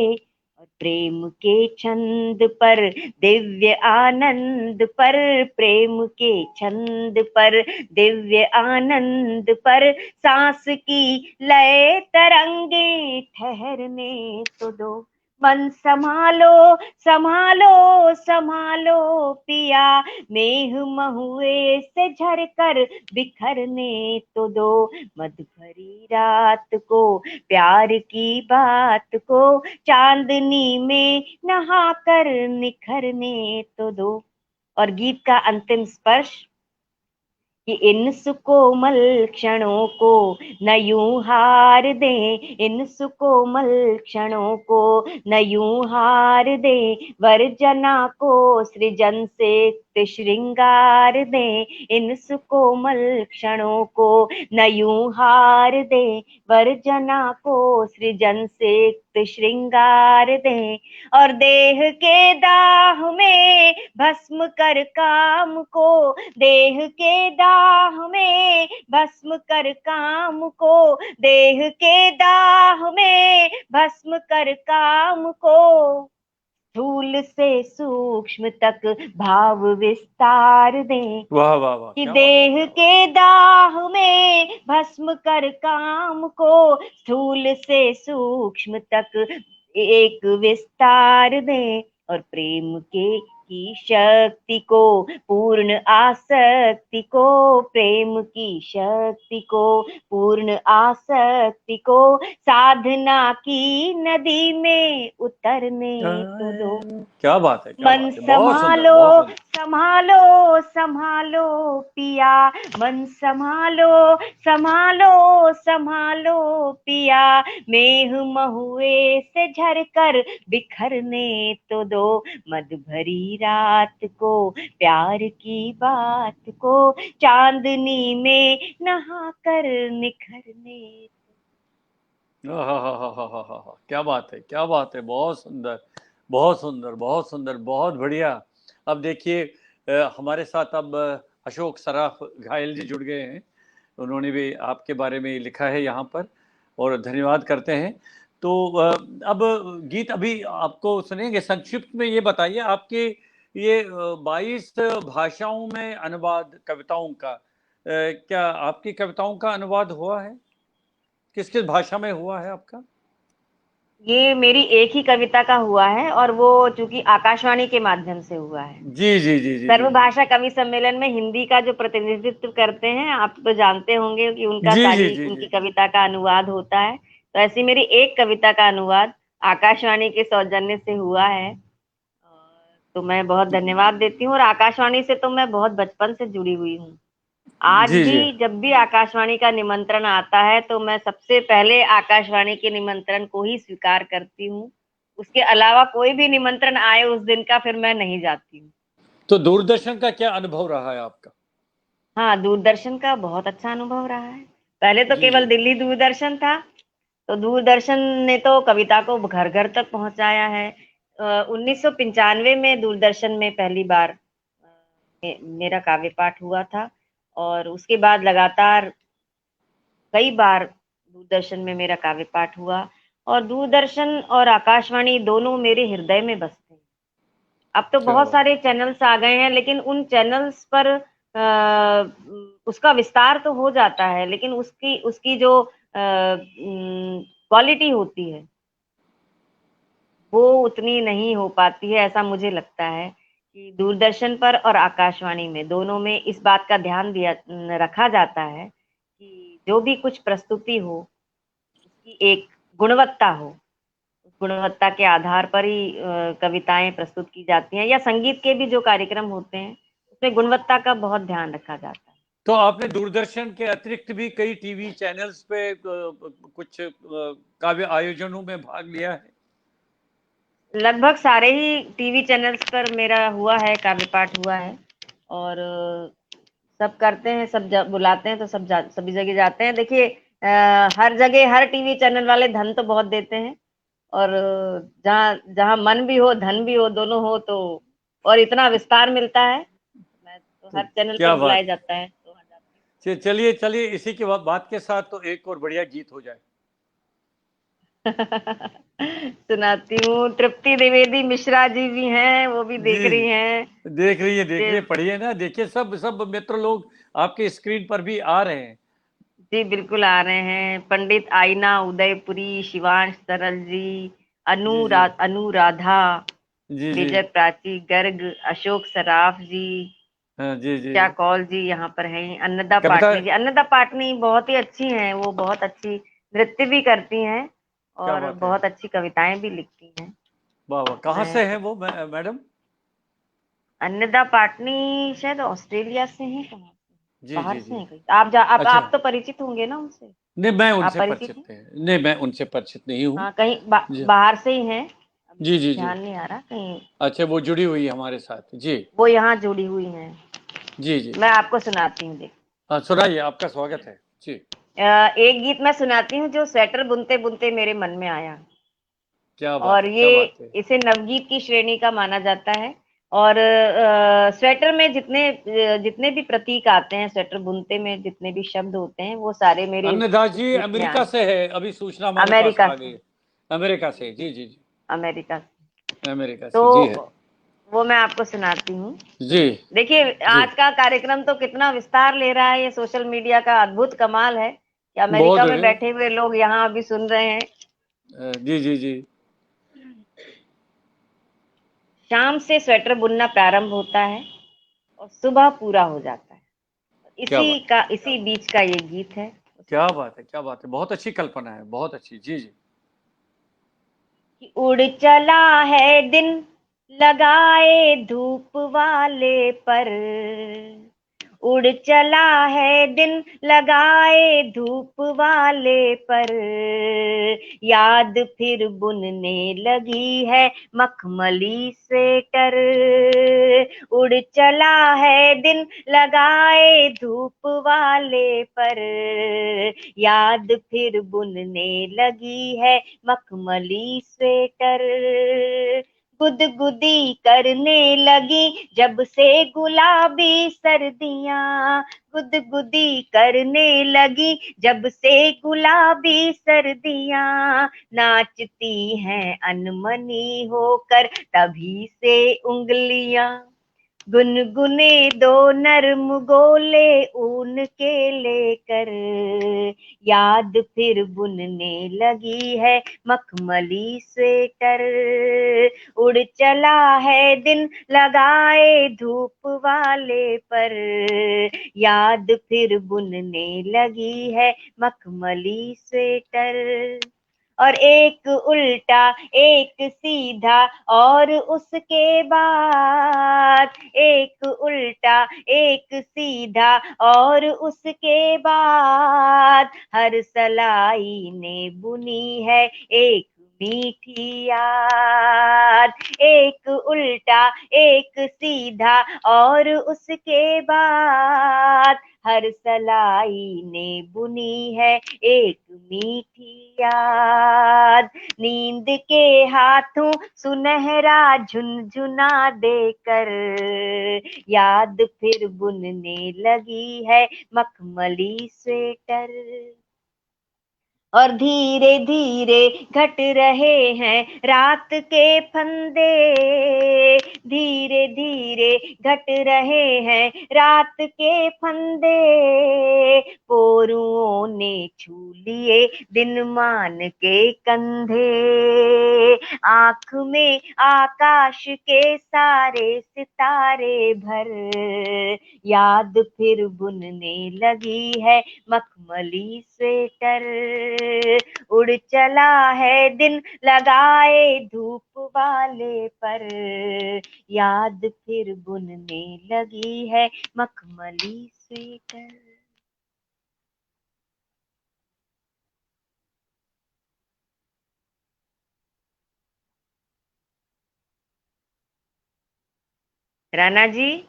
[SPEAKER 2] और प्रेम के छंद पर दिव्य आनंद पर, प्रेम के छंद पर दिव्य आनंद पर, सांस की लय तरंगे ठहरने तो दो। मन संभालो संभालो संभालो पिया, मेह महुए से झर कर बिखरने तो दो। मद भरी रात को प्यार की बात को, चांदनी में नहा कर निखरने तो दो। और गीत का अंतिम स्पर्श कि इन सुकोमल क्षणों को न यूं हार दे, इन सुकोमल क्षणों को न यूं हार दे, वर्जना को सृजन से श्रृंगार दे। इन सुकोमल क्षणों को न यूं हार दे, वर्जना को सृजन से श्रृंगार दे। और देह के दाह में भस्म कर काम को, देह के दाह में भस्म कर काम को, देह के दाह में भस्म कर काम को। स्थूल से सूक्ष्म तक भाव विस्तार दें,
[SPEAKER 1] वाह वाह वाह,
[SPEAKER 2] कि
[SPEAKER 1] क्या बात है,
[SPEAKER 2] देह
[SPEAKER 1] क्या बात
[SPEAKER 2] के दाह में भस्म कर काम को, स्थूल से सूक्ष्म तक एक विस्तार दें। और प्रेम के की शक्ति को, पूर्ण आसक्ति को, प्रेम की शक्ति को, पूर्ण आसक्ति को, साधना की नदी में उतरने तो दो।
[SPEAKER 1] क्या बात है, क्या
[SPEAKER 2] मन
[SPEAKER 1] बात है, बहुत सुंदर,
[SPEAKER 2] संभालो,
[SPEAKER 1] बहुत सुंदर।
[SPEAKER 2] संभालो, संभालो पिया, मन संभालो, संभालो, संभालो पिया, मेघ महुए से झरकर बिखरने तो दो, मद भरी रात को, प्यार की बात को, चांदनी में नहाकर निखरने।
[SPEAKER 1] क्या बात है, क्या बात है, बहुत सुंदर, बहुत सुंदर, बहुत सुंदर, बहुत बढ़िया। अब देखिए हमारे साथ अब अशोक सराफ घायल जी जुड़ गए हैं। उन्होंने भी आपके बारे में लिखा है यहाँ पर और धन्यवाद करते हैं। तो अब गीत अभी आपको सुनेंगे। संक्षिप्त में ये बताइए, आपके ये 22 भाषाओं में अनुवाद कविताओं का, क्या आपकी कविताओं का अनुवाद हुआ है? किस किस भाषा में हुआ है आपका?
[SPEAKER 2] ये मेरी एक ही कविता का हुआ है और वो चूंकि आकाशवाणी के माध्यम से हुआ है।
[SPEAKER 1] जी जी जी जी जी
[SPEAKER 2] सर्वभाषा कवि सम्मेलन में हिंदी का जो प्रतिनिधित्व करते हैं, आप तो जानते होंगे कि उनका
[SPEAKER 1] जी जी
[SPEAKER 2] सारी
[SPEAKER 1] जी
[SPEAKER 2] उनकी
[SPEAKER 1] जी।
[SPEAKER 2] कविता का अनुवाद होता है। तो ऐसी मेरी एक कविता का अनुवाद आकाशवाणी के सौजन्य से हुआ है। तो मैं बहुत धन्यवाद देती हूँ, और आकाशवाणी से तो मैं बहुत बचपन से जुड़ी हुई हूँ। आज
[SPEAKER 1] जी जी।
[SPEAKER 2] भी जब भी आकाशवाणी का निमंत्रण आता है तो मैं सबसे पहले आकाशवाणी के निमंत्रण को ही स्वीकार करती हूँ। उसके अलावा कोई भी निमंत्रण आए उस दिन का, फिर मैं नहीं जाती हूँ।
[SPEAKER 1] तो दूरदर्शन का क्या अनुभव रहा है आपका?
[SPEAKER 2] हाँ, दूरदर्शन का बहुत अच्छा अनुभव रहा है। पहले तो
[SPEAKER 1] जी जी।
[SPEAKER 2] केवल दिल्ली दूरदर्शन था, तो दूरदर्शन ने तो कविता को घर घर तक पहुंचाया है। 1995 में दूरदर्शन में पहली बार मेरा काव्य पाठ हुआ था, और उसके बाद लगातार कई बार दूरदर्शन में मेरा काव्य पाठ हुआ। और दूरदर्शन और आकाशवाणी दोनों मेरे हृदय में बसते हैं। अब तो
[SPEAKER 1] क्या
[SPEAKER 2] बहुत
[SPEAKER 1] बात।
[SPEAKER 2] सारे चैनल्स आ गए हैं, लेकिन उन चैनल्स पर उसका विस्तार तो हो जाता है, लेकिन उसकी उसकी जो क्वालिटी होती है वो उतनी नहीं हो पाती है, ऐसा मुझे लगता है। कि दूरदर्शन पर और आकाशवाणी में, दोनों में इस बात का ध्यान दिया रखा जाता है कि जो भी कुछ प्रस्तुति हो उसकी एक गुणवत्ता हो। उस गुणवत्ता के आधार पर ही कविताएं प्रस्तुत की जाती हैं, या संगीत के भी जो कार्यक्रम होते हैं उसमें गुणवत्ता का बहुत ध्यान रखा जाता है।
[SPEAKER 1] तो आपने दूरदर्शन के अतिरिक्त भी कई टीवी चैनल्स पे कुछ काव्य आयोजनों में भाग लिया है?
[SPEAKER 2] लगभग सारे ही टीवी चैनल्स पर मेरा हुआ है, काव्य पाठ हुआ है। और सब करते हैं, सब बुलाते हैं तो सभी जगह जाते हैं। देखिए हर जगह हर टीवी चैनल वाले धन तो बहुत देते हैं, और जहाँ जहाँ मन भी हो धन भी हो, दोनों हो तो और इतना विस्तार मिलता है। मैं तो
[SPEAKER 1] तो
[SPEAKER 2] हर चैनल
[SPEAKER 1] क्या
[SPEAKER 2] पर बुलाया
[SPEAKER 1] बात।
[SPEAKER 2] जाता है तो वहाँ जाती
[SPEAKER 1] चलिए चलिए, इसी के बात के साथ तो एक और बढ़िया गीत हो जाए।
[SPEAKER 2] हूँ। सुनाती हूँ। तृप्ति द्विवेदी मिश्रा जी भी हैं, वो भी देख
[SPEAKER 1] जी
[SPEAKER 2] रही हैं।
[SPEAKER 1] देख रही है, देख
[SPEAKER 2] मुझे
[SPEAKER 1] रही है, पढ़िए ना, देखिए सब सब मित्र लोग आपके स्क्रीन पर भी आ रहे हैं।
[SPEAKER 2] जी बिल्कुल आ रहे हैं। पंडित आईना उदयपुरी, शिवांश सरल जी,
[SPEAKER 1] जी जी
[SPEAKER 2] अनुराधा,
[SPEAKER 1] जी जी।
[SPEAKER 2] विजय प्राची गर्ग, अशोक सराफ जी,
[SPEAKER 1] हाँ जी जी।
[SPEAKER 2] क्या कौल जी यहाँ पर हैं, अन्नदा
[SPEAKER 1] कविता।
[SPEAKER 2] पाटनी जी। अन्नदा पाटनी बहुत ही अच्छी हैं, वो बहुत अच्छी नृत्य भी करती हैं
[SPEAKER 1] क्या
[SPEAKER 2] और
[SPEAKER 1] बात है।
[SPEAKER 2] बहुत अच्छी कविताएं भी लिखती हैं।
[SPEAKER 1] वाह वाह, कहाँ
[SPEAKER 2] मैं
[SPEAKER 1] से है वो मैडम?
[SPEAKER 2] अन्नदा पाटनी शायद ऑस्ट्रेलिया से हैं, कहाँ से
[SPEAKER 1] जी
[SPEAKER 2] बाहर
[SPEAKER 1] जी
[SPEAKER 2] से
[SPEAKER 1] जी।
[SPEAKER 2] हैं कहीं। आप
[SPEAKER 1] अच्छा।
[SPEAKER 2] आप तो परिचित होंगे ना उनसे?
[SPEAKER 1] नहीं, मैं
[SPEAKER 2] आप
[SPEAKER 1] उनसे
[SPEAKER 2] परिचित
[SPEAKER 1] परिचित
[SPEAKER 2] हैं?
[SPEAKER 1] नहीं, नहीं मैं उनसे परिचित नहीं हूँ।
[SPEAKER 2] हाँ, कहीं
[SPEAKER 1] जी
[SPEAKER 2] बाहर से ही हैं। अभी
[SPEAKER 1] जी जी
[SPEAKER 2] मुझे
[SPEAKER 1] जी।
[SPEAKER 2] ध्यान नहीं आ रहा कहीं।
[SPEAKER 1] अच्छा, वो जुड़ी हुई है हमारे साथ जी।
[SPEAKER 2] वो यहाँ जुड़ी हुई हैं।
[SPEAKER 1] जी जी।
[SPEAKER 2] मैं आपको सुनाती हूँ, देख।
[SPEAKER 1] हाँ सुनाइए, आपका स्वागत है जी।
[SPEAKER 2] एक गीत मैं सुनाती हूँ जो स्वेटर बुनते बुनते मेरे मन में आया।
[SPEAKER 1] क्या बात
[SPEAKER 2] और
[SPEAKER 1] है,
[SPEAKER 2] ये
[SPEAKER 1] क्या बात है।
[SPEAKER 2] इसे नवगीत की श्रेणी का माना जाता है। और स्वेटर में जितने भी प्रतीक आते हैं, स्वेटर बुनते में जितने भी शब्द होते हैं, वो सारे मेरे
[SPEAKER 1] अन्नदास
[SPEAKER 2] इस
[SPEAKER 1] जी
[SPEAKER 2] गीत में
[SPEAKER 1] अमेरिका
[SPEAKER 2] आए।
[SPEAKER 1] से है, अभी सूचना हमारे पास
[SPEAKER 2] अमेरिका
[SPEAKER 1] आ गई
[SPEAKER 2] से।
[SPEAKER 1] है। अमेरिका से, जी जी जी।
[SPEAKER 2] अमेरिका से।
[SPEAKER 1] अमेरिका
[SPEAKER 2] तो
[SPEAKER 1] से जी है।
[SPEAKER 2] वो मैं आपको सुनाती हूँ।
[SPEAKER 1] जी
[SPEAKER 2] देखिए
[SPEAKER 1] जी।
[SPEAKER 2] आज का कार्यक्रम तो कितना विस्तार ले रहा है, ये सोशल मीडिया का अद्भुत कमाल है कि
[SPEAKER 1] बहुत
[SPEAKER 2] अमेरिका में
[SPEAKER 1] बढ़िया।
[SPEAKER 2] बैठे हुए लोग यहाँ अभी सुन रहे हैं।
[SPEAKER 1] जी जी जी।
[SPEAKER 2] शाम से स्वेटर बुनना प्रारंभ होता है और सुबह पूरा हो जाता है।
[SPEAKER 1] क्या बात
[SPEAKER 2] इसी बीच का ये गीत है।
[SPEAKER 1] क्या बात है, क्या बात है, बहुत अच्छी कल्पना है, बहुत अच्छी। जी जी।
[SPEAKER 2] कि उड़ चला है दिन लगाए धूप वाले पर, उड़ चला है दिन लगाए धूप वाले पर, याद फिर बुनने लगी है मखमली स्वेटर। उड़ चला है दिन लगाए धूप वाले पर, याद फिर बुनने लगी है मखमली स्वेटर। गुदगुदी करने लगी जब से गुलाबी सर्दियां, गुदगुदी करने लगी जब से गुलाबी सर्दियां, नाचती हैं अनमनी होकर तभी से उंगलियां। गुनगुने दो नरम गोले ऊन के लेकर, याद फिर बुनने लगी है मखमली स्वेटर। उड़ चला है दिन लगाए धूप वाले पर, याद फिर बुनने लगी है मखमली स्वेटर। और एक उल्टा एक सीधा और उसके बाद, एक उल्टा एक सीधा और उसके बाद, हर सलाई ने बुनी है एक मीठी याद। एक उल्टा एक सीधा और उसके बाद, हर सलाई ने बुनी है एक मीठी याद। नींद के हाथों सुनहरा झुनझुना देकर, याद फिर बुनने लगी है मखमली स्वेटर। और धीरे धीरे घट रहे हैं रात के फंदे, धीरे धीरे घट रहे हैं रात के फंदे, पोरुओं ने छू लिए दिन मान के कंधे। आंख में आकाश के सारे सितारे भर, याद फिर बुनने लगी है मखमली स्वेटर। उड़ चला है दिन लगाए धूप वाले पर, याद फिर बुनने लगी है मखमली स्वेटर। राणा जी,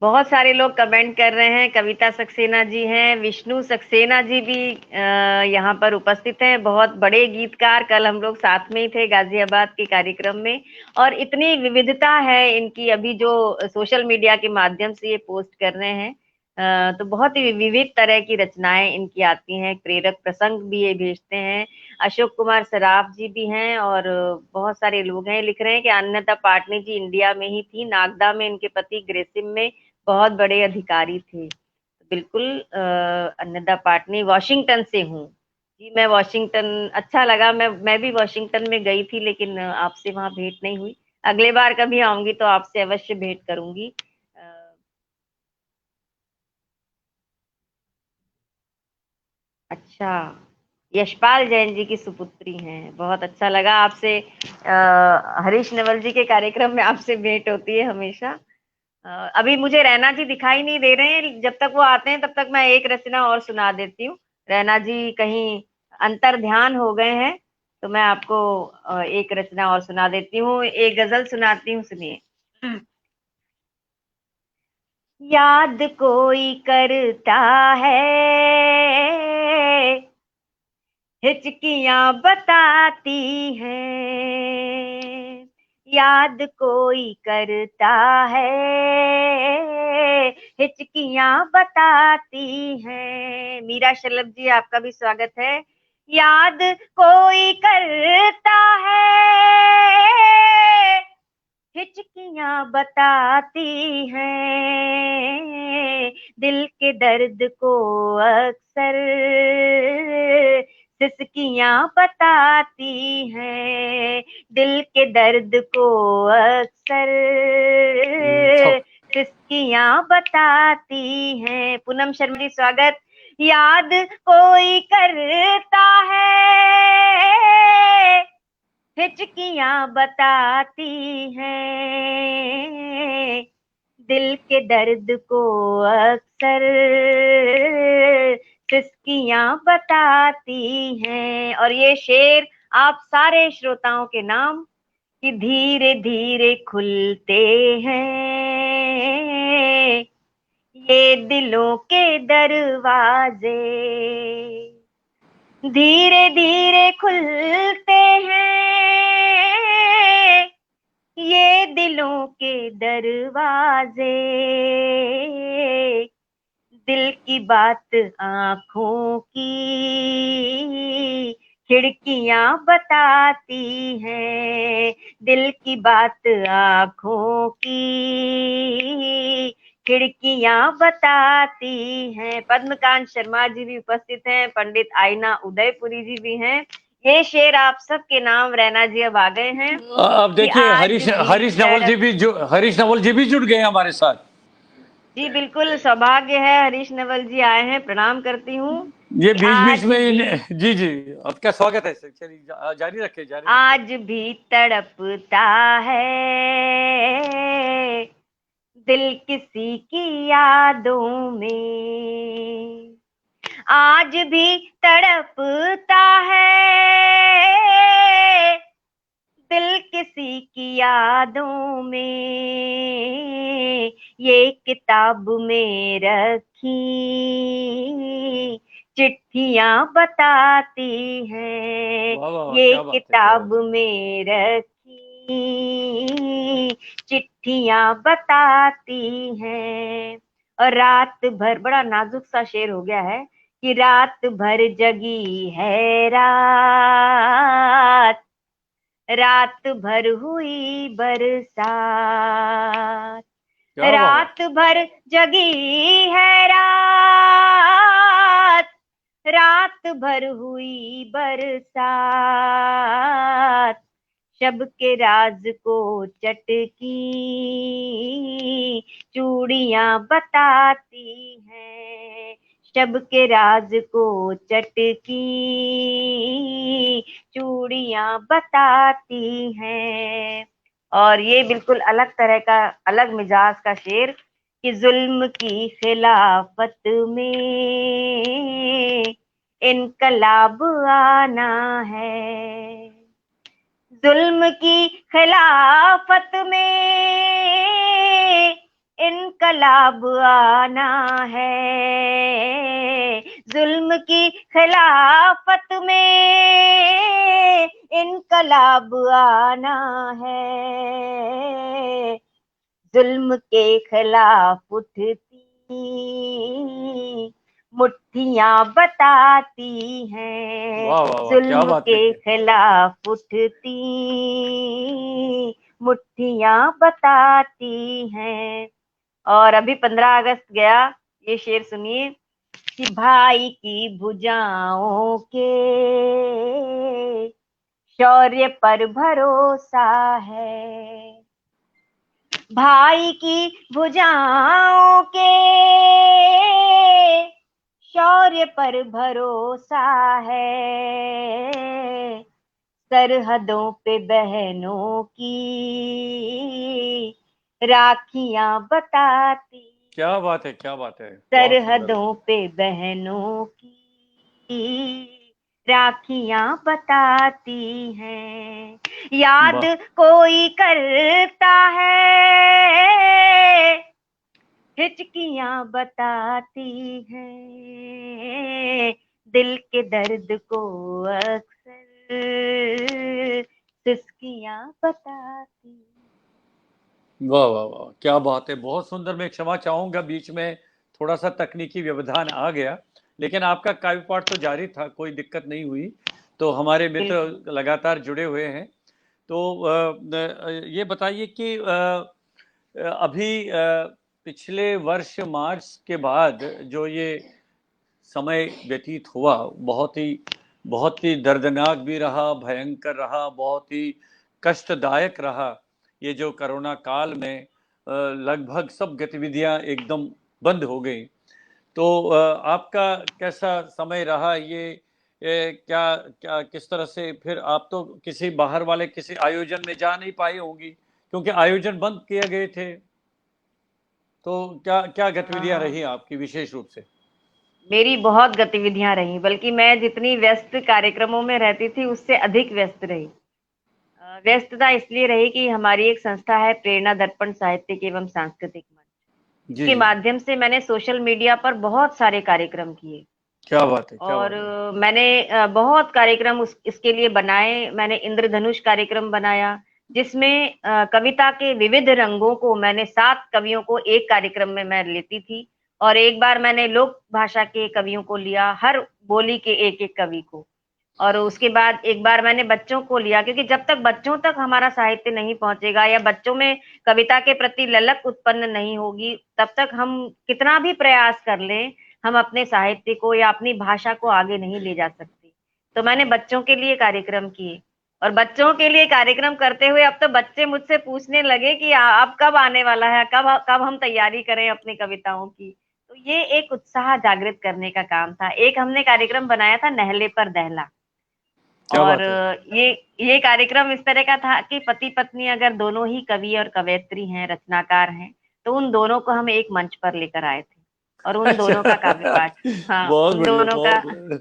[SPEAKER 2] बहुत सारे लोग कमेंट कर रहे हैं। कविता सक्सेना जी हैं, विष्णु सक्सेना जी भी यहाँ पर उपस्थित हैं। बहुत बड़े गीतकार, कल हम लोग साथ में ही थे गाजियाबाद के कार्यक्रम में। और इतनी विविधता है इनकी, अभी जो सोशल मीडिया के माध्यम से ये पोस्ट कर रहे हैं, तो बहुत ही विविध तरह की रचनाएं इनकी आती हैं। प्रेरक प्रसंग भी ये भेजते हैं। अशोक कुमार सराफ जी भी हैं और बहुत सारे लोग हैं। लिख रहे हैं कि अन्नदा पाटनी जी इंडिया में ही थी, नागदा में इनके पति ग्रेसिम में बहुत बड़े अधिकारी थे। तो बिल्कुल अन्नदा पाटनी, वॉशिंगटन से हूँ जी मैं। वॉशिंगटन अच्छा लगा, मैं भी वॉशिंगटन में गई थी, लेकिन आपसे वहां भेंट नहीं हुई। अगले बार कभी आऊंगी तो आपसे अवश्य भेंट करूंगी। अच्छा, यशपाल जैन जी की सुपुत्री हैं। बहुत अच्छा लगा आपसे। हरीश नवल जी के कार्यक्रम में आपसे भेंट होती है हमेशा। अभी मुझे रैना जी दिखाई नहीं दे रहे हैं। जब तक वो आते हैं तब तक मैं एक रचना और सुना देती हूँ। रैना जी कहीं अंतर ध्यान हो गए हैं, तो मैं आपको एक रचना और सुना देती हूँ। एक गजल सुनाती हूँ, सुनिए। याद कोई करता है, हिचकियां बताती हैं। याद कोई करता है, हिचकियां बताती हैं। मीरा शलभ जी, आपका भी स्वागत है। याद कोई करता है, हिचकियां बताती हैं। दिल के दर्द को अक्सर सिसकियां बताती हैं दिल के दर्द को अक्सर, सिसकियां बताती हैं। पूनम शर्मा जी स्वागत। याद कोई करता है, हिचकियां बताती हैं दिल के दर्द को अक्सर, सिसकियां बताती हैं। और ये शेर आप सारे श्रोताओं के नाम कि धीरे धीरे खुलते हैं ये दिलों के दरवाजे, धीरे धीरे खुलते हैं ये दिलों के दरवाजे, दिल की बात आंखों की खिड़कियां बताती हैं, दिल की बात आंखों की खिड़कियां बताती हैं। पद्मकांत शर्मा जी भी उपस्थित हैं, पंडित आईना उदयपुरी जी भी हैं। ये शेर आप सबके नाम रैना जी अब आ गए हैं।
[SPEAKER 1] अब देखिए हरीश नवल जी भी जुड़ गए हमारे साथ।
[SPEAKER 2] जी बिल्कुल, सौभाग्य है, हरीश नवल जी आए हैं, प्रणाम करती हूँ।
[SPEAKER 1] ये बीच में जी आपका स्वागत है। चलिए जारी रखें।
[SPEAKER 2] आज भी तड़पता है दिल किसी की यादों में, आज भी तड़पता है दिल किसी की यादों में, ये किताब में रखी चिट्ठियां बताती हैं, ये किताब में रखी चिट्ठियां बताती हैं। और रात भर, बड़ा नाजुक सा शेर हो गया है कि रात भर जगी है रात, रात भर हुई बरसात, रात भर जगी है रात, रात भर हुई बरसात, शब के राज को चटकी चूड़ियां बताती हैं, शब के राज को चटकी चूड़ियां बताती हैं। और ये बिल्कुल अलग तरह का, अलग मिजाज का शेर कि जुल्म की खिलाफत में इनकलाब आना है, जुल्म की खिलाफत में इनकलाब आना है, जुल्म की खिलाफत में इनकलाब आना है, जुल्म के खिलाफ उठती मुट्ठियां बताती हैं, जुल्म के खिलाफ उठती मुट्ठियां बताती हैं। और अभी 15 अगस्त गया, ये शेर सुनिए कि भाई की भुजाओं के शौर्य पर भरोसा है, भाई की भुजाओं के शौर्य पर भरोसा है, सरहदों पे बहनों की राखियां बताती,
[SPEAKER 1] क्या बात है
[SPEAKER 2] सरहदों पे बहनों की राखियां बताती हैं, याद कोई करता है हिचकियां बताती हैं दिल के दर्द को अक्सर सिसकियां बताती।
[SPEAKER 1] वाह क्या बात है, बहुत सुंदर। मैं क्षमा चाहूंगा, बीच में थोड़ा सा तकनीकी व्यवधान आ गया, लेकिन आपका काव्य पाठ तो जारी था, कोई दिक्कत नहीं हुई। तो हमारे मित्र लगातार जुड़े हुए हैं। तो ये बताइए कि अभी पिछले वर्ष मार्च के बाद जो ये समय व्यतीत हुआ, बहुत ही बहुत ही दर्दनाक भी रहा, भयंकर रहा, बहुत ही कष्टदायक रहा। ये जो कोरोना काल में लगभग सब गतिविधियां एकदम बंद हो गई। तो आपका कैसा समय रहा ये क्या क्या किस तरह से फिर आप तो किसी बाहर वाले किसी आयोजन में जा नहीं पाई होंगी क्योंकि आयोजन बंद किए गए थे। तो क्या क्या गतिविधियां रही आपकी विशेष रूप से?
[SPEAKER 2] मेरी बहुत गतिविधियां रही, बल्कि मैं जितनी व्यस्त कार्यक्रमों में रहती थी उससे अधिक व्यस्त रही। व्यस्तता इसलिए रही कि हमारी एक संस्था है, प्रेरणा दर्पण साहित्यिक एवं सांस्कृतिक मंच।
[SPEAKER 1] जी
[SPEAKER 2] इसके
[SPEAKER 1] जी।
[SPEAKER 2] माध्यम से मैंने सोशल मीडिया पर बहुत सारे कार्यक्रम किए।
[SPEAKER 1] क्या बात है, क्या
[SPEAKER 2] और
[SPEAKER 1] बात है।
[SPEAKER 2] मैंने बहुत कार्यक्रम इसके लिए बनाए। मैंने इंद्रधनुष कार्यक्रम बनाया, जिसमें कविता के विविध रंगों को मैंने 7 कवियों को एक कार्यक्रम में मैं लेती थी। और एक बार मैंने लोक भाषा के कवियों को लिया, हर बोली के एक-एक कवि को। और उसके बाद एक बार मैंने बच्चों को लिया, क्योंकि जब तक बच्चों तक हमारा साहित्य नहीं पहुंचेगा या बच्चों में कविता के प्रति ललक उत्पन्न नहीं होगी, तब तक हम कितना भी प्रयास कर लें, हम अपने साहित्य को या अपनी भाषा को आगे नहीं ले जा सकते। तो मैंने बच्चों के लिए कार्यक्रम किए, और बच्चों के लिए कार्यक्रम करते हुए अब तो बच्चे मुझसे पूछने लगे कि अब कब आने वाला है, कब कब हम तैयारी करें अपनी कविताओं की। तो ये एक उत्साह जागृत करने का काम था। एक हमने कार्यक्रम बनाया था, नहले पर दहला।
[SPEAKER 1] क्या
[SPEAKER 2] और
[SPEAKER 1] बात है।
[SPEAKER 2] ये कार्यक्रम इस तरह का था कि पति पत्नी अगर दोनों ही कवि और कवयित्री हैं, रचनाकार हैं, तो उन दोनों को हम एक मंच पर लेकर आए थे और उन दोनों का काव्य
[SPEAKER 1] अच्छा।
[SPEAKER 2] पाठ। हाँ,
[SPEAKER 1] बहुत
[SPEAKER 2] उन
[SPEAKER 1] बढ़िया,
[SPEAKER 2] दोनों का।
[SPEAKER 1] बहुत बढ़िया।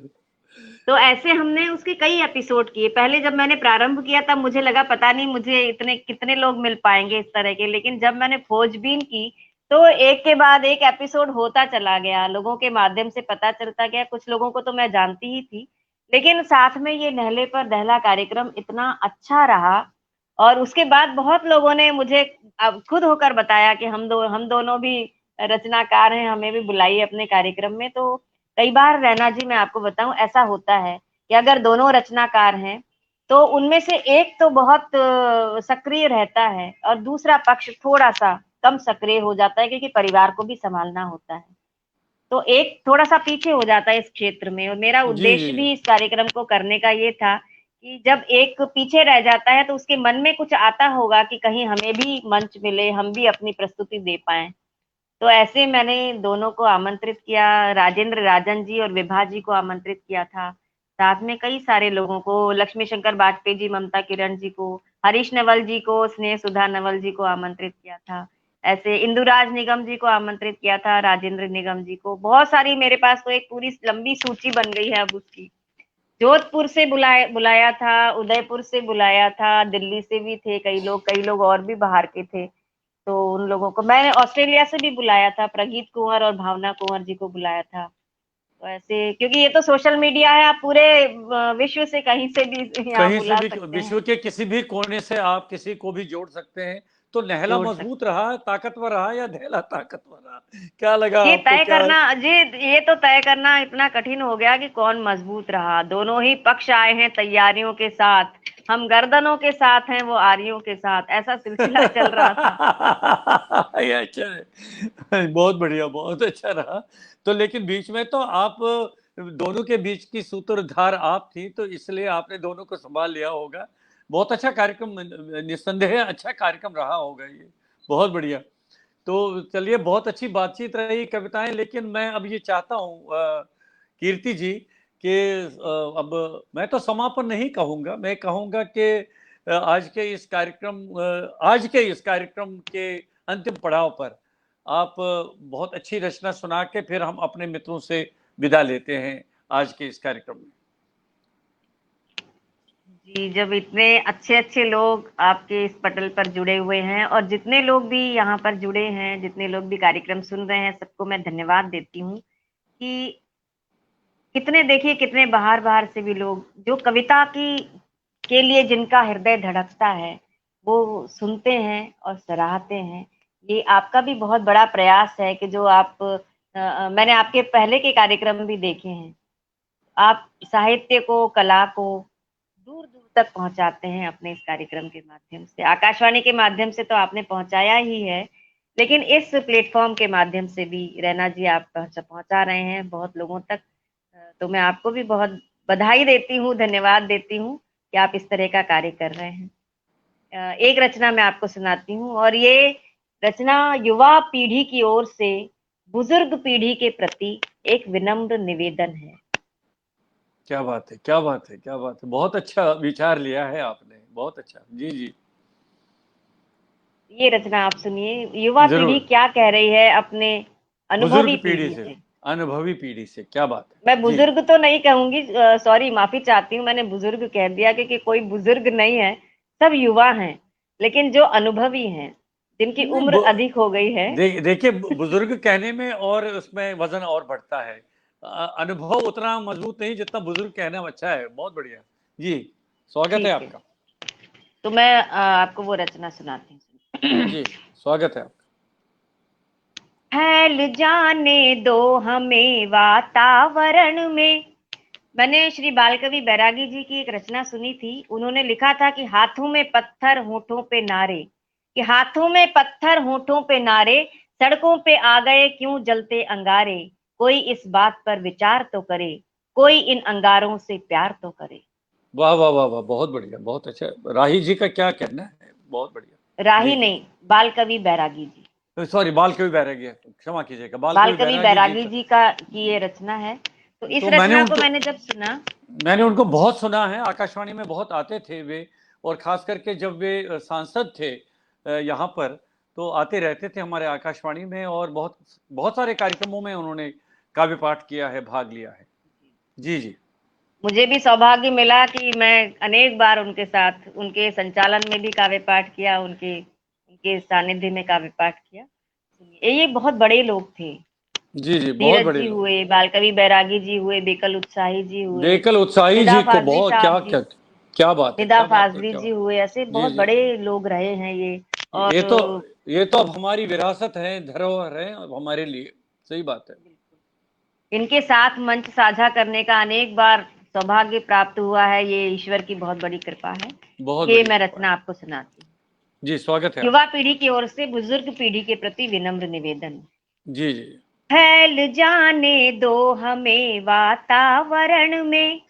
[SPEAKER 2] तो ऐसे हमने उसके कई एपिसोड किए। पहले जब मैंने प्रारंभ किया तब मुझे लगा पता नहीं मुझे इतने कितने लोग मिल पाएंगे इस तरह के, लेकिन जब मैंने खोजबीन की तो एक के बाद एक एपिसोड होता चला गया। लोगों के माध्यम से पता चलता गया, कुछ लोगों को तो मैं जानती ही थी, लेकिन साथ में ये नहले पर दहला कार्यक्रम इतना अच्छा रहा। और उसके बाद बहुत लोगों ने मुझे अब खुद होकर बताया कि हम दोनों भी रचनाकार हैं, हमें भी बुलाइए अपने कार्यक्रम में। तो कई बार रैना जी, मैं आपको बताऊं, ऐसा होता है कि अगर दोनों रचनाकार हैं तो उनमें से एक तो बहुत सक्रिय रहता है और दूसरा पक्ष थोड़ा सा कम सक्रिय हो जाता है, क्योंकि परिवार को भी संभालना होता है। तो एक थोड़ा सा पीछे हो जाता है इस क्षेत्र में। और मेरा
[SPEAKER 1] जी जी।
[SPEAKER 2] उद्देश्य भी इस कार्यक्रम को करने का ये था कि जब एक पीछे रह जाता है तो उसके मन में कुछ आता होगा कि कहीं हमें भी मंच मिले, हम भी अपनी प्रस्तुति दे पाएं। तो ऐसे मैंने दोनों को आमंत्रित किया, राजेंद्र राजन जी और विभा जी को आमंत्रित किया था। साथ में कई सारे लोगों को, लक्ष्मी शंकर वाजपेयी जी, ममता किरण जी को, हरीश नवल जी को, स्नेह सुधा नवल जी को आमंत्रित किया था। ऐसे इंदुराज निगम जी को आमंत्रित किया था, राजेंद्र निगम जी को। बहुत सारी, मेरे पास तो एक पूरी लंबी सूची बन गई है अब उसकी। जोधपुर से बुलाया था, उदयपुर से बुलाया था, दिल्ली से भी थे कई लोग और भी बाहर के थे। तो उन लोगों को मैंने ऑस्ट्रेलिया से भी बुलाया था, प्रगीत कुंवर और भावना कुंवर जी को बुलाया था। तो ऐसे, क्योंकि ये तो सोशल मीडिया है, आप पूरे विश्व से कहीं से भी यहाँ
[SPEAKER 1] कहीं से
[SPEAKER 2] बुला
[SPEAKER 1] भी
[SPEAKER 2] सकते हैं,
[SPEAKER 1] विश्व के किसी भी कोने से आप किसी को भी जोड़ सकते हैं। तो नहला
[SPEAKER 2] जोड़
[SPEAKER 1] मजबूत
[SPEAKER 2] सकते हैं।
[SPEAKER 1] रहा, ताकतवर रहा या दहला ताकतवर रहा? क्या लगा
[SPEAKER 2] ये
[SPEAKER 1] आपको,
[SPEAKER 2] तय
[SPEAKER 1] क्या?
[SPEAKER 2] करना जी, ये तो तय करना इतना कठिन हो गया कि कौन मजबूत रहा। दोनों ही पक्ष आए हैं तैयारियों के साथ, हम गर्दनों के साथ हैं, वो आरियों के साथ, ऐसा सिलसिला चल रहा था।
[SPEAKER 1] ये अच्छा है, बहुत बढ़िया, बहुत अच्छा रहा। तो लेकिन बीच में तो आप दोनों के बीच की सूत्रधार आप थी, तो इसलिए आपने दोनों को संभाल लिया होगा। बहुत अच्छा कार्यक्रम, निस्संदेह अच्छा कार्यक्रम रहा होगा ये। बहुत बढ़िया। तो चलिए, बहुत अच्छी बातचीत रही, कविताएं। लेकिन मैं अब ये चाहता हूँ कीर्ति जी कि अब मैं तो समापन नहीं कहूँगा, मैं कहूँगा कि आज के इस कार्यक्रम के अंतिम पड़ाव पर आप बहुत अच्छी रचना सुना के फिर हम अपने मित्रों से विदा लेते हैं आज के इस कार्यक्रम में।
[SPEAKER 2] जी, जब इतने अच्छे अच्छे लोग आपके इस पटल पर जुड़े हुए हैं, और जितने लोग भी यहाँ पर जुड़े हैं, जितने लोग भी कार्यक्रम सुन रहे हैं, सबको मैं धन्यवाद देती हूँ कि कितने, देखिए कितने बाहर बाहर से भी लोग, जो कविता की के लिए जिनका हृदय धड़कता है, वो सुनते हैं और सराहते हैं। ये आपका भी बहुत बड़ा प्रयास है कि जो आप मैंने आपके पहले के कार्यक्रम भी देखे हैं, आप साहित्य को, कला को दूर दूर तक पहुंचाते हैं अपने इस कार्यक्रम के माध्यम से। आकाशवाणी के माध्यम से तो आपने पहुंचाया ही है, लेकिन इस प्लेटफॉर्म के माध्यम से भी रैना जी आप पहुंचा रहे हैं बहुत लोगों तक। तो मैं आपको भी बहुत बधाई देती हूँ, धन्यवाद देती हूँ कि आप इस तरह का कार्य कर रहे हैं। एक रचना मैं आपको सुनाती हूँ, और ये रचना युवा पीढ़ी की ओर से बुजुर्ग पीढ़ी के प्रति एक विनम्र निवेदन है।
[SPEAKER 1] क्या बात है, क्या बात है, क्या बात है। बहुत अच्छा विचार लिया है आपने, बहुत अच्छा। जी, जी।
[SPEAKER 2] ये रचना आप सुनिए, युवा पीढ़ी
[SPEAKER 1] ज़रूर।
[SPEAKER 2] क्या कह रही है अपने अनुभवी
[SPEAKER 1] बुजुर्ग पीढ़ी
[SPEAKER 2] पीढ़ी
[SPEAKER 1] से,
[SPEAKER 2] से।
[SPEAKER 1] अनुभवी पीढ़ी से, क्या बात है।
[SPEAKER 2] मैं
[SPEAKER 1] जी।
[SPEAKER 2] बुजुर्ग तो नहीं कहूंगी, सॉरी, माफी चाहती हूँ, मैंने बुजुर्ग कह दिया, क्योंकि कोई बुजुर्ग नहीं है, सब युवा हैं, लेकिन जो अनुभवी हैं, जिनकी
[SPEAKER 1] नहीं,
[SPEAKER 2] उम्र अधिक हो गई है।
[SPEAKER 1] देखिए, बुजुर्ग कहने में और उसमें वजन और बढ़ता है। अनुभव उतना मजबूत नहीं जितना बुजुर्ग कहना अच्छा है। बहुत बढ़िया। जी, स्वागत है
[SPEAKER 2] ठीक है,
[SPEAKER 1] आपका।
[SPEAKER 2] तो मैं आपको वो रचना सुनाती हूँ।
[SPEAKER 1] जी, स्वागत है आपका।
[SPEAKER 2] फैल जाने दो हमें वातावरण में। मैंने श्री बालकवि बैरागी जी की एक रचना सुनी थी। उन्होंने लिखा था कि हाथों में पत्थर होठों पे नारे, कि हाथों में पत्थर होठों पे नारे, सड़कों पे आ गए क्यों जलते अंगारे, कोई इस बात पर विचार तो करे, कोई इन अंगारों से प्यार तो करे।
[SPEAKER 1] वाह वाह वाह वाह, बहुत बढ़िया, बहुत अच्छा। राही जी का क्या कहना है, बहुत बढ़िया। जी
[SPEAKER 2] राही
[SPEAKER 1] जी।
[SPEAKER 2] नहीं, बालकवि बैरागी जी।
[SPEAKER 1] सॉरी, बाल कवि बैरागी है, क्षमा कीजिएगा, बाल कवि
[SPEAKER 2] बालकवि
[SPEAKER 1] बैरागी जी
[SPEAKER 2] बैरागी
[SPEAKER 1] का।
[SPEAKER 2] जी का की ये रचना है। तो इस
[SPEAKER 1] तो
[SPEAKER 2] रचना को मैंने जब सुना,
[SPEAKER 1] मैंने उनको बहुत सुना है, आकाशवाणी में बहुत आते थे वे, और खास करके जब वे सांसद थे यहाँ पर, तो आते रहते थे हमारे आकाशवाणी में, और बहुत बहुत सारे कार्यक्रमों में उन्होंने काव्य पाठ किया है, भाग लिया है। जी जी।
[SPEAKER 2] मुझे भी सौभाग्य मिला कि मैं अनेक बार उनके साथ, उनके संचालन में भी काव्य पाठ किया, उनके उनके सानिध्य में काव्य पाठ किया। सुनिए, ये बहुत बड़े लोग थे।
[SPEAKER 1] जी जी, बहुत
[SPEAKER 2] धीरज
[SPEAKER 1] बड़े
[SPEAKER 2] जी
[SPEAKER 1] लोग।
[SPEAKER 2] हुए, बालकवि बैरागी जी हुए, बेकल उत्साही जी हुए,
[SPEAKER 1] बेकल उत्साही
[SPEAKER 2] निदा
[SPEAKER 1] जी को
[SPEAKER 2] फाजली
[SPEAKER 1] बहुत,
[SPEAKER 2] साहब
[SPEAKER 1] क्या
[SPEAKER 2] जी,
[SPEAKER 1] क्या, क्या बात है,
[SPEAKER 2] निदा
[SPEAKER 1] क्या बात है,
[SPEAKER 2] फाजली
[SPEAKER 1] क्या
[SPEAKER 2] जी
[SPEAKER 1] बात।
[SPEAKER 2] हुए, ऐसे
[SPEAKER 1] जी
[SPEAKER 2] बहुत
[SPEAKER 1] जी
[SPEAKER 2] बड़े
[SPEAKER 1] जी।
[SPEAKER 2] लोग रहे हैं ये।
[SPEAKER 1] ये तो
[SPEAKER 2] और
[SPEAKER 1] ये तो अब हमारी विरासत है, धरोहर है अब हमारे लिए। सही बात है।
[SPEAKER 2] इनके साथ मंच साझा करने का अनेक बार सौभाग्य प्राप्त हुआ है। ये ईश्वर की बहुत बड़ी कृपा है।
[SPEAKER 1] बहुत
[SPEAKER 2] ये
[SPEAKER 1] बड़ी
[SPEAKER 2] मैं
[SPEAKER 1] कृपा है।
[SPEAKER 2] रचना आपको सुनाती हूँ।
[SPEAKER 1] जी, स्वागत है
[SPEAKER 2] युवा
[SPEAKER 1] आपका।
[SPEAKER 2] पीढ़ी की ओर से बुजुर्ग पीढ़ी के प्रति विनम्र निवेदन।
[SPEAKER 1] जी जी।
[SPEAKER 2] फैल जाने दो हमें वातावरण में,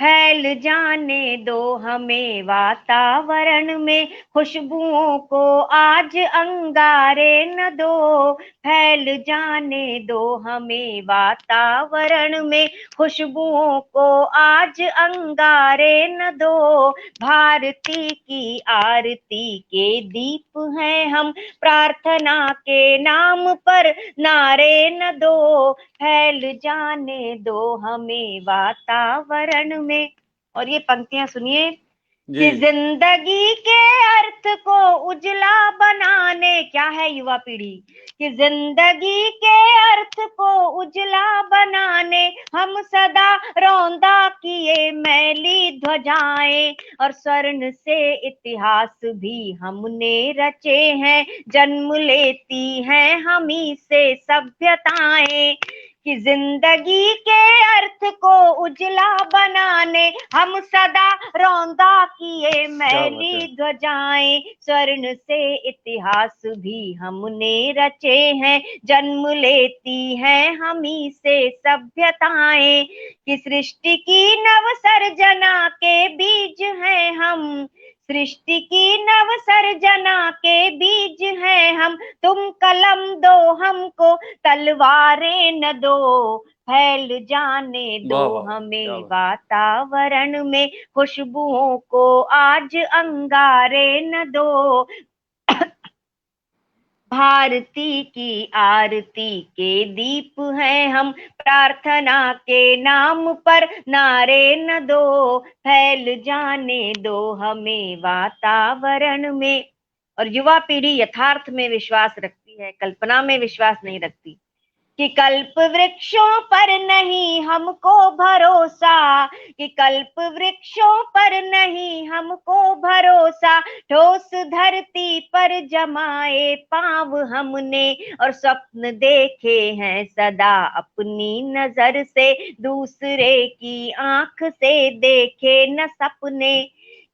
[SPEAKER 2] फैल जाने दो हमें वातावरण में, खुशबुओं को आज अंगारे न दो, फैल जाने दो हमें वातावरण में, खुशबुओं को आज अंगारे न दो, भारती की आरती के दीप हैं हम, प्रार्थना के नाम पर नारे न दो, फैल जाने दो हमें वातावरण में। और ये पंक्तियां सुनिए,
[SPEAKER 1] जी
[SPEAKER 2] कि जिंदगी के अर्थ को उजला बनाने, क्या है युवा पीढ़ी, कि जिंदगी के अर्थ को उजला बनाने, हम सदा रौंदा किए मैली ध्वजाएं, और स्वर्ण से इतिहास भी हमने रचे हैं, जन्म लेती हैं हमी से सभ्यताएं, कि जिंदगी के अर्थ को उजला बनाने, हम सदा रौंदा किए
[SPEAKER 1] क्या बात है।
[SPEAKER 2] मैली ध्वजाएं, स्वर्ण से इतिहास भी हमने रचे हैं, जन्म लेती हैं हमी से सभ्यताएं, कि सृष्टि की नव सर्जना के बीज हैं हम, सृष्टि की नव सर्जना के बीज हैं हम, तुम कलम दो हमको तलवारें न दो, फैल जाने दो
[SPEAKER 1] वाह वाह वाह, क्या
[SPEAKER 2] हमें
[SPEAKER 1] बात।
[SPEAKER 2] वातावरण में, खुशबुओं को आज अंगारे न दो, भारती की आरती के दीप हैं हम, प्रार्थना के नाम पर नारे न दो, फैल जाने दो हमें वातावरण में। और युवा पीढ़ी यथार्थ में विश्वास रखती है, कल्पना में विश्वास नहीं रखती, कि कल्प वृक्षों पर नहीं हमको भरोसा, कि कल्प वृक्षों पर नहीं हमको भरोसा, ठोस धरती पर जमाए पांव हमने, और स्वप्न देखे हैं सदा अपनी नजर से, दूसरे की आंख से देखे न सपने,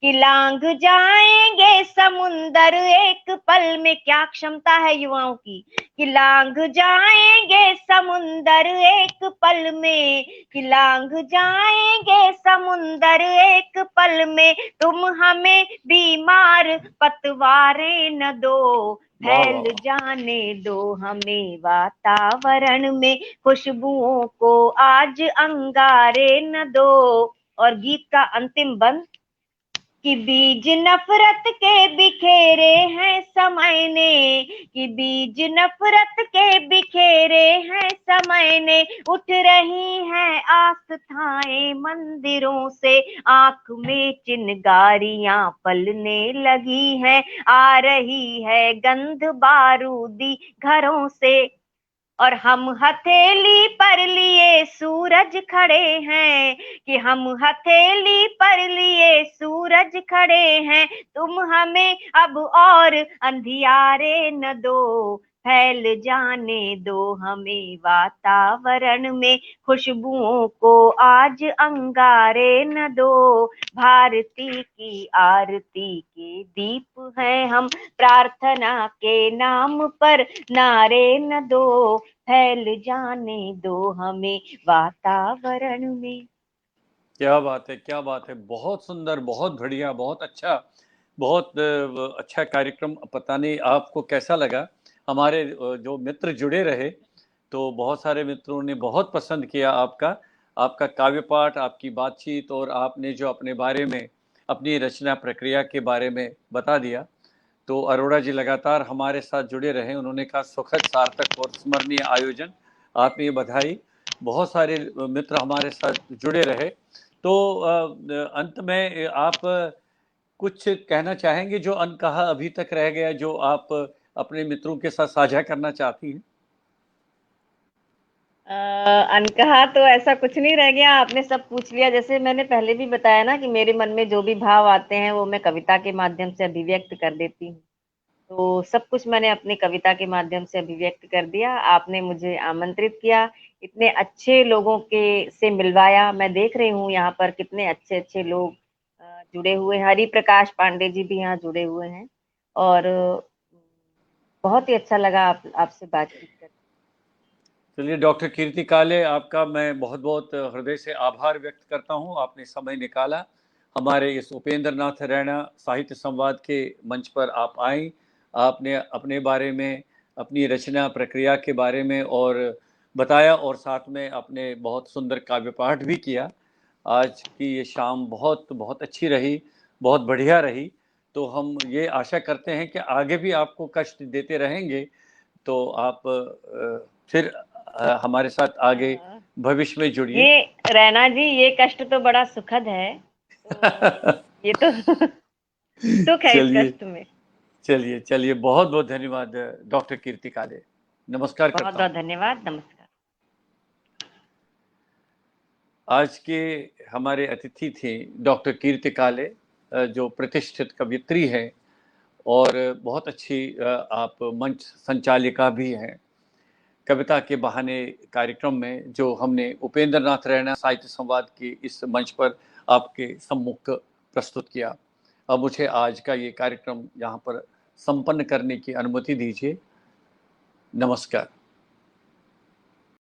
[SPEAKER 2] कि लांघ जाएंगे समुंदर एक पल में। क्या क्षमता है युवाओं की, कि लांघ जाएंगे समुंदर एक पल में, कि लांघ जाएंगे समुंदर एक पल में। तुम हमें बीमार पतवारें न दो,
[SPEAKER 1] वाह वाह
[SPEAKER 2] फैल
[SPEAKER 1] वाह।
[SPEAKER 2] जाने दो हमें वातावरण में, खुशबुओं को आज अंगारे न दो। और गीत का अंतिम बंद, कि बीज नफरत के बिखेरे हैं समय ने, कि बीज नफरत के बिखेरे हैं समय ने। उठ रही हैं आस्थाएं मंदिरों से, आंख में चिनगारियां पलने लगी हैं। आ रही है गंध बारूदी घरों से, और हम हथेली पर लिए सूरज खड़े हैं, कि हम हथेली पर लिए सूरज खड़े हैं। तुम हमें अब और अंधियारे न दो, फैल जाने दो हमें वातावरण में, खुशबुओं को आज अंगारे न दो। भारती की आरती के दीप हैं हम, प्रार्थना के नाम पर नारे न दो, फैल जाने दो हमें वातावरण में।
[SPEAKER 1] क्या बात है, क्या बात है। बहुत सुंदर, बहुत बढ़िया, बहुत अच्छा, बहुत अच्छा कार्यक्रम। पता नहीं आपको कैसा लगा। हमारे जो मित्र जुड़े रहे, तो बहुत सारे मित्रों ने बहुत पसंद किया आपका आपका काव्य पाठ, आपकी बातचीत, और आपने जो अपने बारे में, अपनी रचना प्रक्रिया के बारे में बता दिया। तो अरोड़ा जी लगातार हमारे साथ जुड़े रहे। उन्होंने कहा सुखद, सार्थक और स्मरणीय आयोजन। आपने ये बधाई। बहुत सारे मित्र हमारे साथ जुड़े रहे। तो अंत में आप कुछ कहना चाहेंगे जो अनकहा अभी तक रह गया, जो आप अपने मित्रों के साथ साझा करना चाहती हैं?
[SPEAKER 2] अनकहा तो ऐसा कुछ नहीं रह गया, आपने सब पूछ लिया। जैसे मैंने पहले भी बताया ना, कि मेरे मन में जो भी भाव आते हैं वो मैं कविता के माध्यम से अभिव्यक्त कर देती हूँ। तो सब कुछ मैंने अपनी कविता के माध्यम से अभिव्यक्त कर दिया। आपने मुझे आमंत्रित किया, इतने अच्छे लोगों के से मिलवाया। मैं देख रही हूँ यहाँ पर कितने अच्छे अच्छे लोग जुड़े हुए हैं। हरि प्रकाश पांडे जी भी यहाँ जुड़े हुए हैं, और बहुत ही अच्छा लगा आपसे बातचीत कर।
[SPEAKER 1] चलिए डॉक्टर कीर्ति काले, आपका मैं बहुत बहुत हृदय से आभार व्यक्त करता हूँ। आपने समय निकाला, हमारे इस उपेंद्र नाथ रैना साहित्य संवाद के मंच पर आप आई। आपने अपने बारे में, अपनी रचना प्रक्रिया के बारे में और बताया, और साथ में अपने बहुत सुंदर काव्य पाठ भी किया। आज की ये शाम बहुत बहुत अच्छी रही, बहुत बढ़िया रही। तो हम ये आशा करते हैं कि आगे भी आपको कष्ट देते रहेंगे, तो आप फिर हमारे साथ आगे भविष्य में जुड़िए।
[SPEAKER 2] ये रैना जी, ये कष्ट तो बड़ा सुखद है, तो ये तो सुख है इस
[SPEAKER 1] चलिए,
[SPEAKER 2] कष्ट में।
[SPEAKER 1] चलिए, चलिए, बहुत बहुत धन्यवाद डॉक्टर कीर्ति काले। नमस्कार
[SPEAKER 2] बहुत
[SPEAKER 1] करता
[SPEAKER 2] बहुत
[SPEAKER 1] हूँ।
[SPEAKER 2] धन्यवाद, नमस्कार।
[SPEAKER 1] आज के हमारे अतिथि थे डॉक्टर कीर्ति काले, जो प्रतिष्ठित कवयित्री हैं और बहुत अच्छी आप मंच संचालिका भी हैं। कविता के बहाने कार्यक्रम में जो हमने उपेंद्र नाथ रैना साहित्य संवाद के इस मंच पर आपके सम्मुख प्रस्तुत किया। अब मुझे आज का ये कार्यक्रम यहाँ पर संपन्न करने की अनुमति दीजिए। नमस्कार।